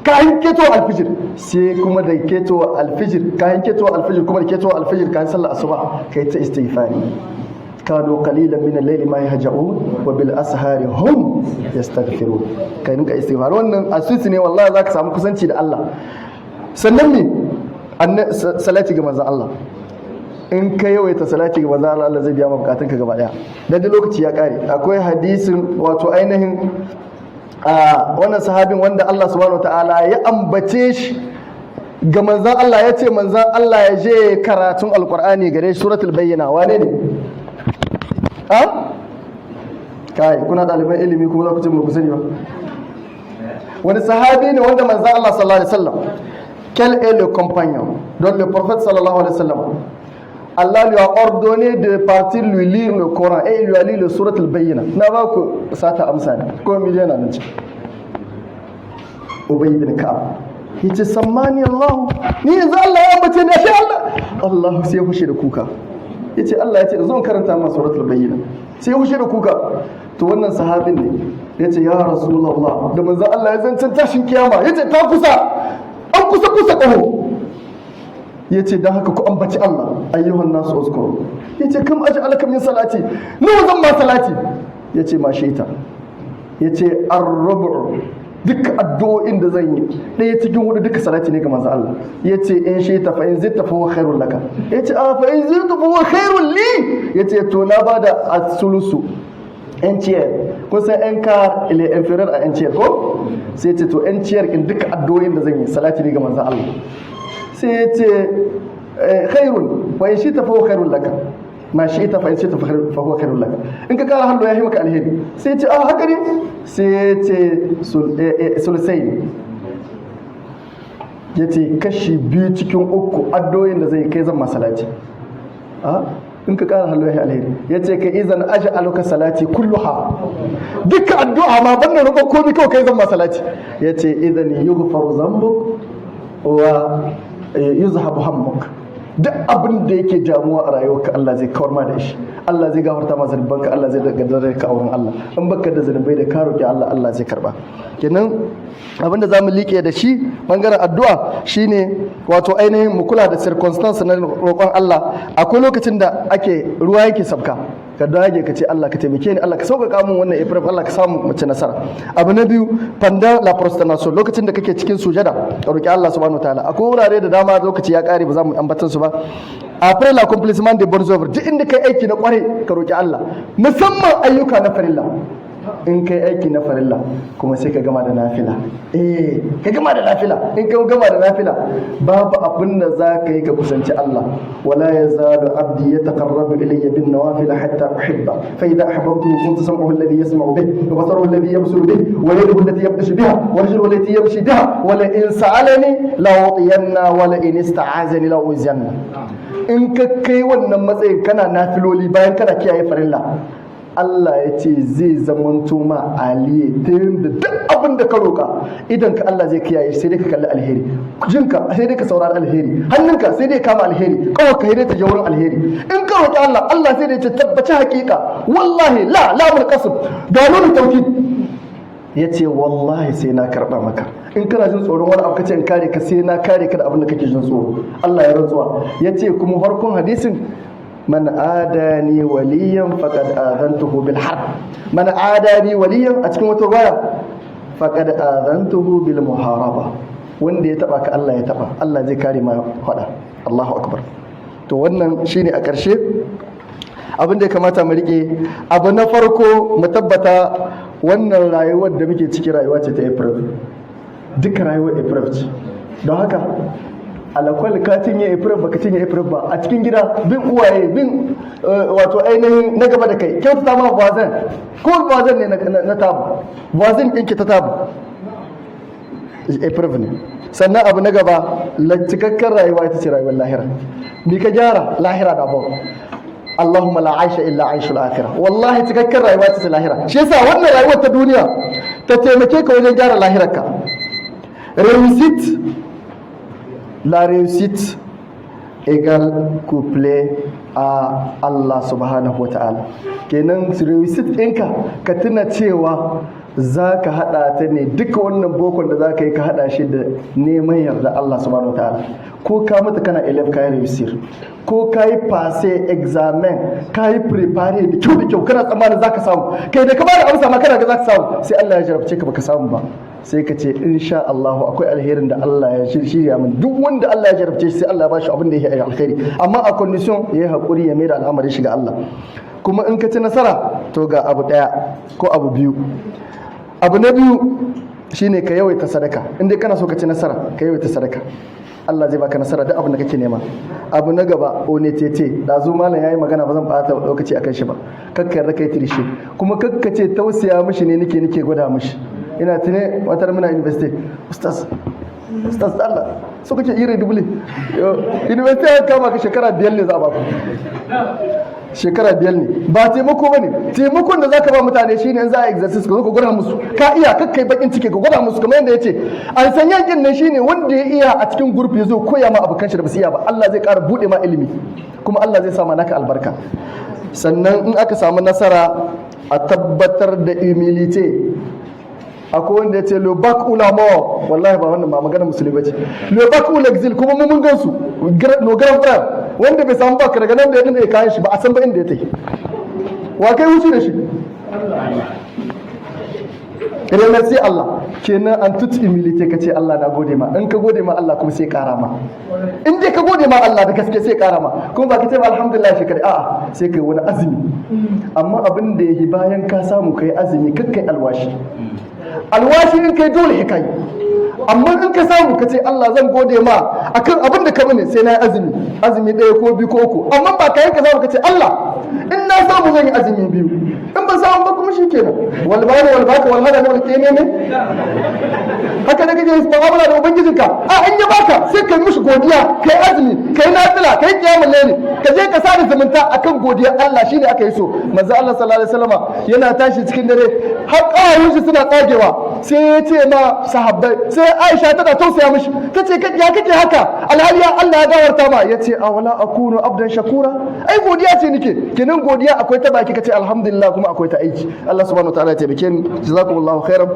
kayan keto alfijir, sai kuma da keto alfijir, kayan keto alfijir kuma da keto alfijir kayan sallar asuba kai ta istighfari. كانوا قليلا من الليل ما يهجعون وبالأسحار هم يستغفرون. kai ninka istighfar, wannan asusi ne wallahi zaka samu kusanci da Allah. Sannan me salati ga manzon Allah, in ka yawaita salati ga manzon Allah, Allah zai biya maka bukatunka gaba daya. Dan da lokaci ya kare, akwai hadisin wato ainihin wannan sahabin wanda Allah subhanahu wataala ya ambace shi ga manzon Allah, ya ce manzon Allah ya je karatun alqur'ani gare shi, suratul bayyina. Wane ne? Kai kuna ɗaliban ilimi kuma za ku ce ku sani ba. Wani sahabi ne wanda manzon Allah sallallahu alaihi wasallam, quel est le compagnon dont le prophète sallallahu alayhi wa sallam, Allah lui a ordonné de partir lui lire le Coran et il lui a lu le surat al-Bayyina. Na ba ku sata amsa ne ko miliyan nan ce. Ubay bin Ka'ab yace sammani Allah, ni yanzu Allah ya bace ni shi Allah sai ya fushi da kuka. Yace Allah ya ce zo karanta masa suratul bayyina, sai ya fushi da kuka. To wannan sahabin ne yace ya rasulullah, da manzo Allah ya zancen tashin kiyama yace ta kusa, an kusa kaho. Yace dan haka ku ambaci Allah, ayyuhan nasu uzkuru. Yace kam aj'alaka min salati, nawa zan ma salati? Yace ma shaita. Yace ar-rubu', duk addu'o'in da zan yi ɗaya cikin hudu duka salati ne ga manzo Allah. Yace in shaita fa in zitta fa huwa khairul laka. Yace fa in zitta fa huwa khairul li. Yace to na bada as-sulusu, un tiers. Kun san un quart il est inférieur à un tiers ko? Sai yace to un tiers in duka addu'o'in da zan yi salati ne ga manzo Allah. Sai yace khairun wa in shaita fa huwa khairul laka. Ma shi ita fa in shaita fa huwa khairul laka. In ka kara hannu ya yi maka alheri. Sai yace haka ne? Sai yace sulusai. Yace kashi 2 cikin 3 addu'o'in da zai kai zan masalati. In ka kara hannu ya yi alheri. Yace ka izan aj'aluka salati kulluha. Dukkan addu'a ma bannan roƙon komai kawai kai zan masalati. Yace idan yughfaru dhanbuk wa yuzhabu hammuk. Duk abin da yake damuwa a rayuwarka Allah zai kawar ma da shi. Allah zai gafarta ma zanubanka, Allah zai gaddarar ka auren Allah. In baka da zanubai da ka roki Allah, Allah zai karba. Kenan abin da zamu liƙe da shi bangaren addu'a shine wato ainihin mu kula da circumstance na roƙon Allah. Akwai lokacin da ruwa yake sabka, ka dage ka ce Allah ka taimake ni, Allah ka sauƙaƙa min wannan ifraf, Allah ka samu mace nasara. Abu na biyu, pendant la prosternation, lokacin da kake cikin sujada ka roki Allah subhanahu wataala. Akwai wurare da dama lokaci ya ƙare ba za mu ambatan su ba. Après l'accomplissement des bonnes œuvres, duk inda kai aiki na kwarai ka roki Allah, musamman ayyuka na farilla. in kai aiki na farilla kuma sai ka gama da nafila ka gama da nafila. In ka gama da nafila babu abin da za ka yi ka kusanci Allah. wala yazalu abdi yataqarrabu ilayya bin nawafil hatta uhibba fa idha ahbabtuhu kuntu sam'ahu alladhi yasma'u bihi wa basaruhu alladhi yabsuru bihi wa yaduhu allati yabtashu biha wa rijluhu allati yamshi biha wa la in sa'alani la utiyanna wa la in ista'azani la uziyanna. in ka kai wannan matsayin kana nafiloli bayan kana kiyaye farilla, Allah ya ce zai zamanto ma aliye ta yadda duk abin da ka roƙa idan ka Allah zai kiyaye sai dai ka kalli alheri, jinka sai dai ka saurari alheri, hannunka sai dai kama alheri, ƙawarka sai dai ta je wurin alheri. In ka roƙi Allah, Allah sai dai ta tabbaci hakika wallahi lamul qasb ga nuna tauhid ya ce wallahi sai na karɓa maka. In kana jin tsoron wani abu kace in kare ka sai na kare ka da abin da kake jin tsoro. Allah ya rantsuwa ya ce kuma farkon hadisin man adani waliyan faqad adantuhu bil harb. Man adani waliyan a cikin wata riwaya faqad adantuhu bil muharaba. Wanda ya taba ka Allah ya taba, Allah zai kare ma fada. Allahu akbar. To wannan shine a ƙarshe abin da ya kamata mu rike. Abu na farko mu tabbata wannan rayuwar da muke ciki rayuwa ce ta April. Duka rayuwar April ce. Don haka alakwal ka cinye April baka cinye April ba a cikin gida bin uwaye bin wato ainihin na gaba da kai kyautata ma voisin ko voisin ne na tabu voisin ɗinki ta tabu April ne. Sannan abu na gaba cikakken rayuwa ita ce rayuwar lahira. Ni ka gyara lahira da abu Allahumma la aisha illa aishul akhirah. Wallahi cikakken rayuwa ita ce lahira. Shi yasa wannan rayuwar ta duniya ta taimake ka wajen gyara lahirarka. La réussite égale couplée à Allah subhanahu wa ta'ala. Kenan réussite ɗinka ka tuna cewa za ka haɗa ta ne duka wannan bokon da za ka yi ka haɗa shi da neman yarda Allah subhanahu wa ta'ala. Ko ka mata kana elef ka yi réussir, ko ka yi passé examen ka yi prepare da kyau kana tsammanin za ka samu, kai da ka ba da amsa ma kana ga za ka samu sai Allah ya jarabce ka baka samu ba, sai ka ce insha Allah akwai alherin da Allah ya shirya min. Duk wanda Allah ya jarabce shi sai Allah ya bashi abin da ya yi alheri, amma a condition ya yi haƙuri ya mai da al'amari shi ga Allah. Kuma in ka ci nasara to ga abu ɗaya ko abu biyu. Abu na biyu shine ka yawaita sadaka. In dai kana so ka ci nasara ka yawaita sadaka, Allah zai baka nasara duk abin da kake nema. Abu na gaba onetete da zo malam yayi magana ba zan bata lokaci akan shi ba. Kakkar da kai tirishi kuma kakkace tausaya mishi ne nake gwada mishi. Ina tune watar muna university ustaz Allah so kake ire dubli university ya kama ka shekara 5 ne za a baku, shekara 5 ne ba taimako bane. Taimakon da zaka ba mutane shine in za a exercise ka zo ka gwada musu ka iya kakkai bakin ciki ka gwada musu kamar yadda yace an san yankin nan shine wanda ya iya a cikin group ya zo koya ma abokan shi da basu iya ba. Allah zai ƙara bude ma ilimi kuma Allah zai sa ma naka albarka. Sannan in aka samu nasara a tabbatar da humility. Akwai wanda ya ce le bac ou la mort, wallahi ba wannan ba magana musulmi bace. Le bac ou l'exil kuma mun gansu no grand frère wanda bai samu baka daga nan da ya kayan shi ba a san ba inda ya tafi. Wa kai wuce da shi? Remercie Allah. Kenan an tuti humility ka ce Allah na gode ma. In ka gode ma Allah kuma sai kara ma. In dai ka gode ma Allah da gaske sai kara ma. Kuma ba ka ce ba alhamdulillah shi kare a'a sai kai wani azumi. Amma abin da yayi bayan ka samu kai azumi kakkai alwashi. Alwashi in kai dole kai, amma in ka samu ka ce Allah zan gode ma akan abin da ka bane sai na yi azumi 1 ko 2 ko 3, amma ba ka yanka samu ka ce Allah in na samu zan yi azumi 2, in ba samu ba kuma shikenan wal bani wal baka wal hada wal qiyamah haka da kake mu'amala da ubangijinka. A in ya baka sai kai mishi godiya, kai azumi, kai nafila, kai kiyamul layli, ka je ka sada zumunta akan godiyar Allah shine aka yi so. Manzo Allah sallallahu alaihi wasallama yana tashi cikin dare har kawun shi suna tsagewa sai ya ce ma sahabbai, sai Aisha tana tausaya mishi tace ya kake haka alhali Allah ya gawarta ma, yace awala akunu abdan shakura, ai godiya ce nake. Kenan godiya akwai ta baki kace alhamdulillah kuma akwai ta aiki. Allah subhanahu wataala ya taimake ni, jazakumullahu khairan.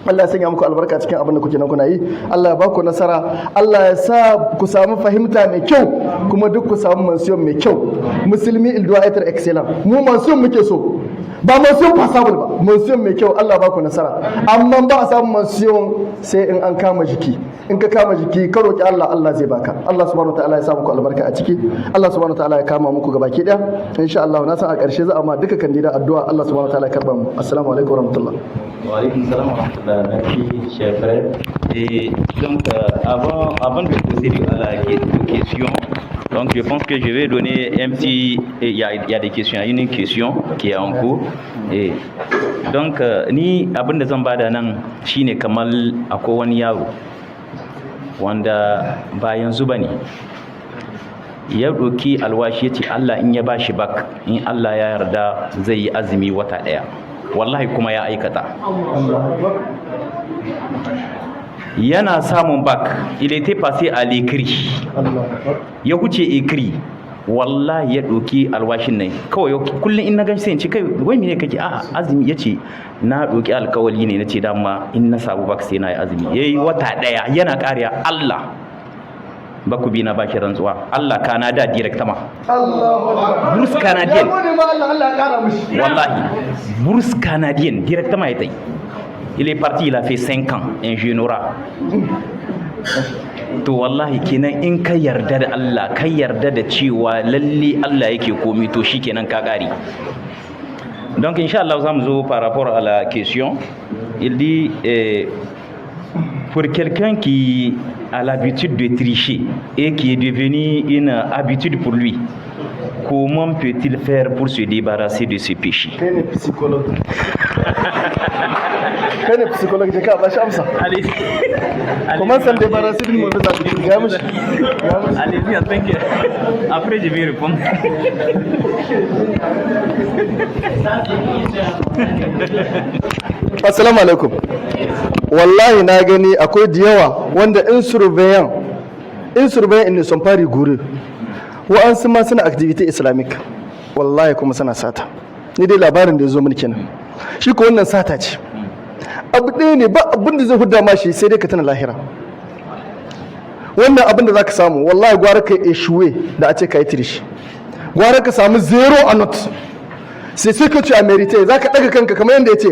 Allah ya sanya muku albarka cikin abin da kuke nan kuna yi. Allah ya ba ku nasara. Allah ya sa ku samu fahimta mai kyau kuma duk ku samu mansiyon mai kyau. Musulmi il doit être excellent. Mu mansiyon muke so. ba mention passable ba, mention mai kyau, Allah ba ku nasara, amma ba a samu mention sai in an kama jiki. In ka kama jiki ka roki Allah, Allah zai baka. Allah subhanahu wataala ya sa muku albarka a ciki, Allah subhanahu wataala ya kama muku gabaki daya. Insha Allah na san a ƙarshe za a ma duka kandida addu'a, Allah subhanahu wataala ya karba mu. Assalamu alaikum warahmatullah. Wa alaikum salam wa rahmatullah. Merci, cher frère. Et donc, avant de poser à la question, donc je pense que je vais donner un petit... Il y a des questions, il y a une question qui est en cours. Et donc, ni abin da zan bada nan shine kamar akwai wani yaro wanda ba yanzu bane ya ɗauki alwashi ya ce Allah in ya bashi bak, in Allah ya yarda zai yi azumi wata ɗaya. Wallahi kuma ya aikata. Yana samun bak, il était passé à l'écrit, ya wuce écrit, wallahi ya ɗauki alwashin nan kawai kullum in na gan sai in ce kai wai mene kake a azumi, ya ce na ɗauki alkawali ne na ce dama in na samu bak sai na yi azumi. Ya yi wata ɗaya yana ƙariya Allah baku bi na baki rantsuwa Allah Canada direct ma bourse canadienne wallahi bourse canadienne direct ma yayi. Il est parti, il a fait 5 ans en Genora. To wallahi kenan in ka yarda da Allah, ka yarda da cewa lalle Allah yake komi, to shikenan ka kare. Donc inchallah zamu zo par rapport à la question. Il dit pour quelqu'un qui a l'habitude de tricher et qui est devenu une habitude pour lui, comment peut-il faire pour se débarrasser de ce péché? Kai ne psychologue, je ka ba shi amsa. Comment s'en débarrasser d'une mauvaise habitude? Allez-y, après je vais répondre. Assalamu alaikum. Wallahi na gani akwai da yawa wanda in surveillant ne sont pas rigoureux. Wa'ansu ma suna activité islamique. Wallahi kuma suna sata. Ni dai labarin da ya zo mini kenan. Shi ko wannan sata ce. Abu ɗaya ne, ba abin da zai hudda ma shi sai dai ka tana lahira. Wannan abin da za ka samu, wallahi gwara ka eshuwe da a ce ka yi tirishi. Gwara ka samu zero a not. C'est ce que tu as mérité. Za ka ɗaga kanka kamar yadda ya ce,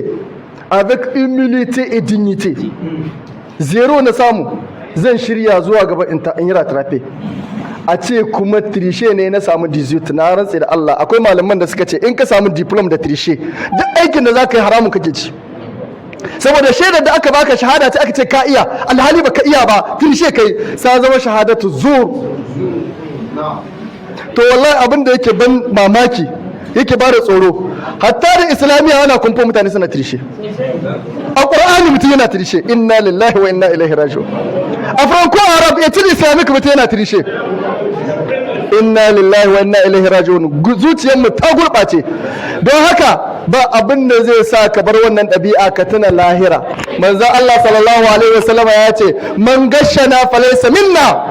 avec humilité et dignité. Zero na samu, zan shirya zuwa gaba in yi rattrape. A ce kuma trishe ne na samu 18, na rantse da Allah. Akwai malaman da suka ce in ka samu diploma da trishe, duk aikin da za ka yi haramun kake ci. Saboda shaidar da aka baka shahada ce aka ce ka iya, alhali baka iya ba, trishe kai, sa zama shahadatu zur. To wallahi abin da yake ban mamaki, yake ba da tsoro, hatta da islamiyya ana kumfa mutane suna trishe. A Qur'ani mutum yana trishe, inna lillahi wa inna ilaihi raji'un. A Franco Arab ya tiri islamic mutum yana trishe. Inna lillahi wa inna ilaihi raji'un. Zuciyar mu ta gurɓace. Don haka ba abin da zai sa ka bar wannan ɗabi'a ka tuna lahira. Manzo Allah sallallahu alaihi wasallam ya ce man gashana falaysa minna.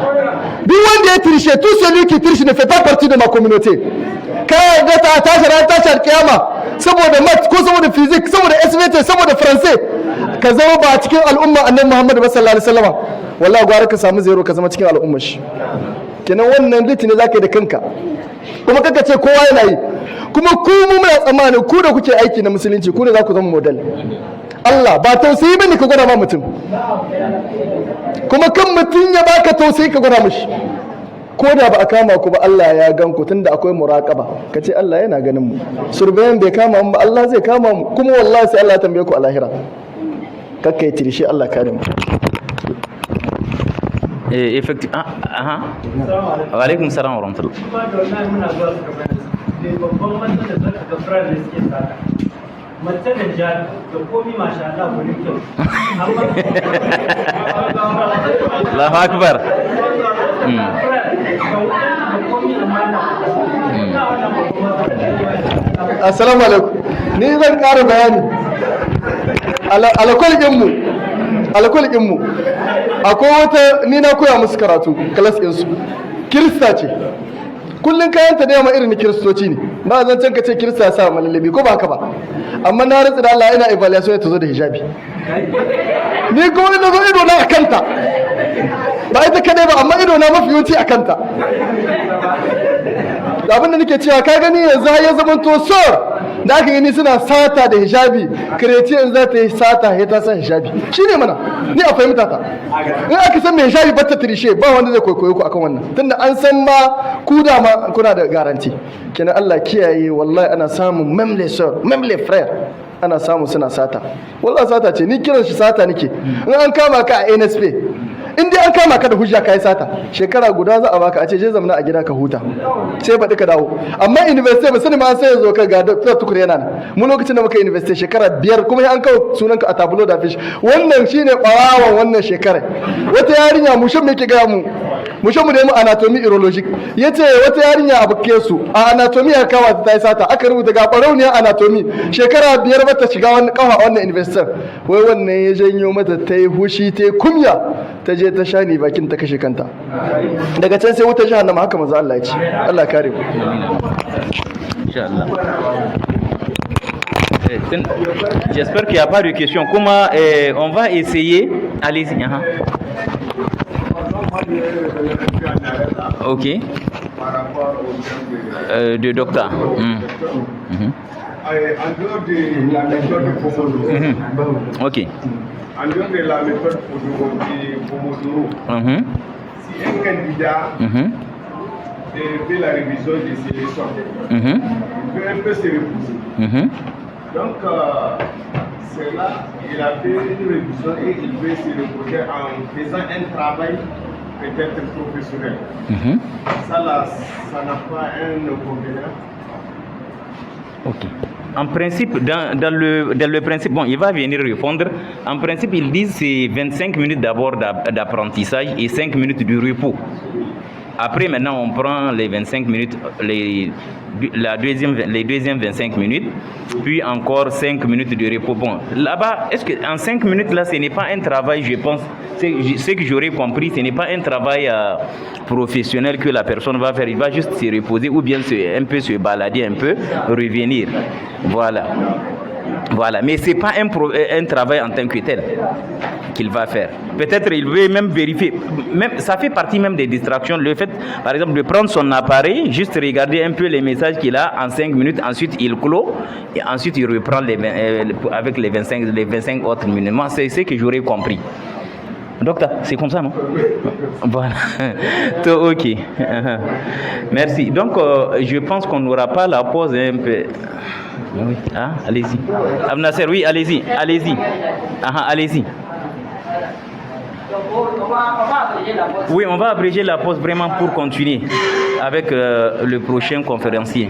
Duk wanda ya trishe, tout celui qui triche ne fait pas partie de ma communauté. Kai ga ta tashi ran tashar kiyama saboda mat ko saboda physics saboda SVT saboda français ka zama ba cikin al'umma annabi Muhammad sallallahu alaihi wasallam. Wallahi gwara ka samu zero ka zama cikin al'ummar shi. Kenan wannan litini zaka yi da kanka. Kuma kaka ce kowa yana yi. Kuma ku mu muna tsammanin ku da kuke aiki na musulunci ku ne za ku zama model. Allah ba tausayi bane ka gwada ma mutum. Kuma kan mutum ya baka tausayi ka gwada mishi. Ko da ba a kama ku ba Allah ya gan ku tunda akwai muraqaba. Ka ce Allah yana ganin mu. Surveyan bai kama mu ba Allah zai kama mu. Kuma wallahi sai Allah ya tambaye ku a lahira. Kakkai tirishi Allah kare mu. Effectivement. Wa alaikum salam wa rahmatullah. Mace da jari da komi masha Allah wani kyau. Allahu akbar. Assalamu alaikum. Ni zan ƙara bayani. Alkol mu. Akwai wata ni na koya musu karatu, class ɗinsu. Kirista ce. Kullum kayanta da yamma irin kiristoci ne. Ba zan can ka ce kirista ya sa malallabi ko ba haka ba. Amma na rantsa da Allah ina evaluation ta zo da hijabi. Ni kuma ina zo ido na akanta. Ba ita kadai ba amma ido na mafi yawanci akanta. Abin da nake cewa ka gani yanzu har ya zama to sir da aka gani suna sata da hijabi kiretiyan za ta yi sata ya ta sa hijabi shi ne mana ni a fahimta ta in aka san mai hijabi bata tirishe ba wanda zai kwaikwayo ku akan wannan tunda an san ma ku da ma kuna da garanti kenan Allah kiyaye wallahi ana samun même les sœurs même les frères ana samu suna sata wallahi sata ce ni kiran shi sata nake in an kama ka a NSP in dai an kama ka da hujja kai sata shekara guda za a baka a ce je zamana a gida ka huta sai baɗi ka dawo amma university ba sani ma sai ya zo ka ga Dr. Tukur yana nan mu lokacin da muka university shekara 5 kuma an kawo sunanka a tableau da fish wannan shine ɓarawan wannan shekara wata yarinya mushin me ke ga mu mushin mu nemi anatomy urologic yace wata yarinya a bukke su a anatomy ya kawa ta yi sata aka rubuta ga ɓarauniyar anatomy shekara 5 ba ta shiga wannan kawa wannan university wai wannan ya janyo mata ta yi hushi ta yi kumya ta je ta sha ni bakin ta kashe kanta daga can sai wuta jahannama haka manzo Allah ya ce Allah ya kare ku Inch'Allah. J'espère qu'il n'y a pas de questions. Comment on va essayer. Allez-y. Ok. De docteur. En dehors de la méthode de Pomodoro. Ok. En dehors de la méthode de Pomodoro, si un candidat fait la révision de ses leçons, il peut un peu se reposer. Donc, c'est là il a fait une révision et il peut se reposer en faisant un travail peut-être professionnel. Ça là, ça n'a pas un inconvénient. Ok. En principe, dans le principe, bon, il va venir répondre. En principe, ils disent c'est 25 minutes d'abord d'apprentissage et 5 minutes de repos. Après, maintenant, on prend les 25 minutes, les deuxièmes 25 minutes, puis encore 5 minutes de repos. Bon, là-bas, est-ce qu'en 5 minutes, là, ce n'est pas un travail, je pense, ce que j'aurais compris, ce n'est pas un travail professionnel que la personne va faire. Il va juste se reposer ou bien un peu se balader, un peu, revenir. Voilà. Voilà, mais ce n'est pas un travail en tant que tel qu'il va faire. Peut-être il veut même vérifier. Même, ça fait partie même des distractions. Le fait, par exemple, de prendre son appareil, juste regarder un peu les messages qu'il a en 5 minutes, ensuite il clôt, et ensuite il reprend avec les 25 autres minutes. Moi, c'est ce que j'aurais compris. Docteur, c'est comme ça, non? Voilà. Ok. Merci. Donc, je pense qu'on n'aura pas la pause un peu. Oui. Ah, allez-y. Abnasser, oui, allez-y. Allez-y. Allez-y. Oui, on va abréger la pause vraiment pour continuer avec le prochain conférencier.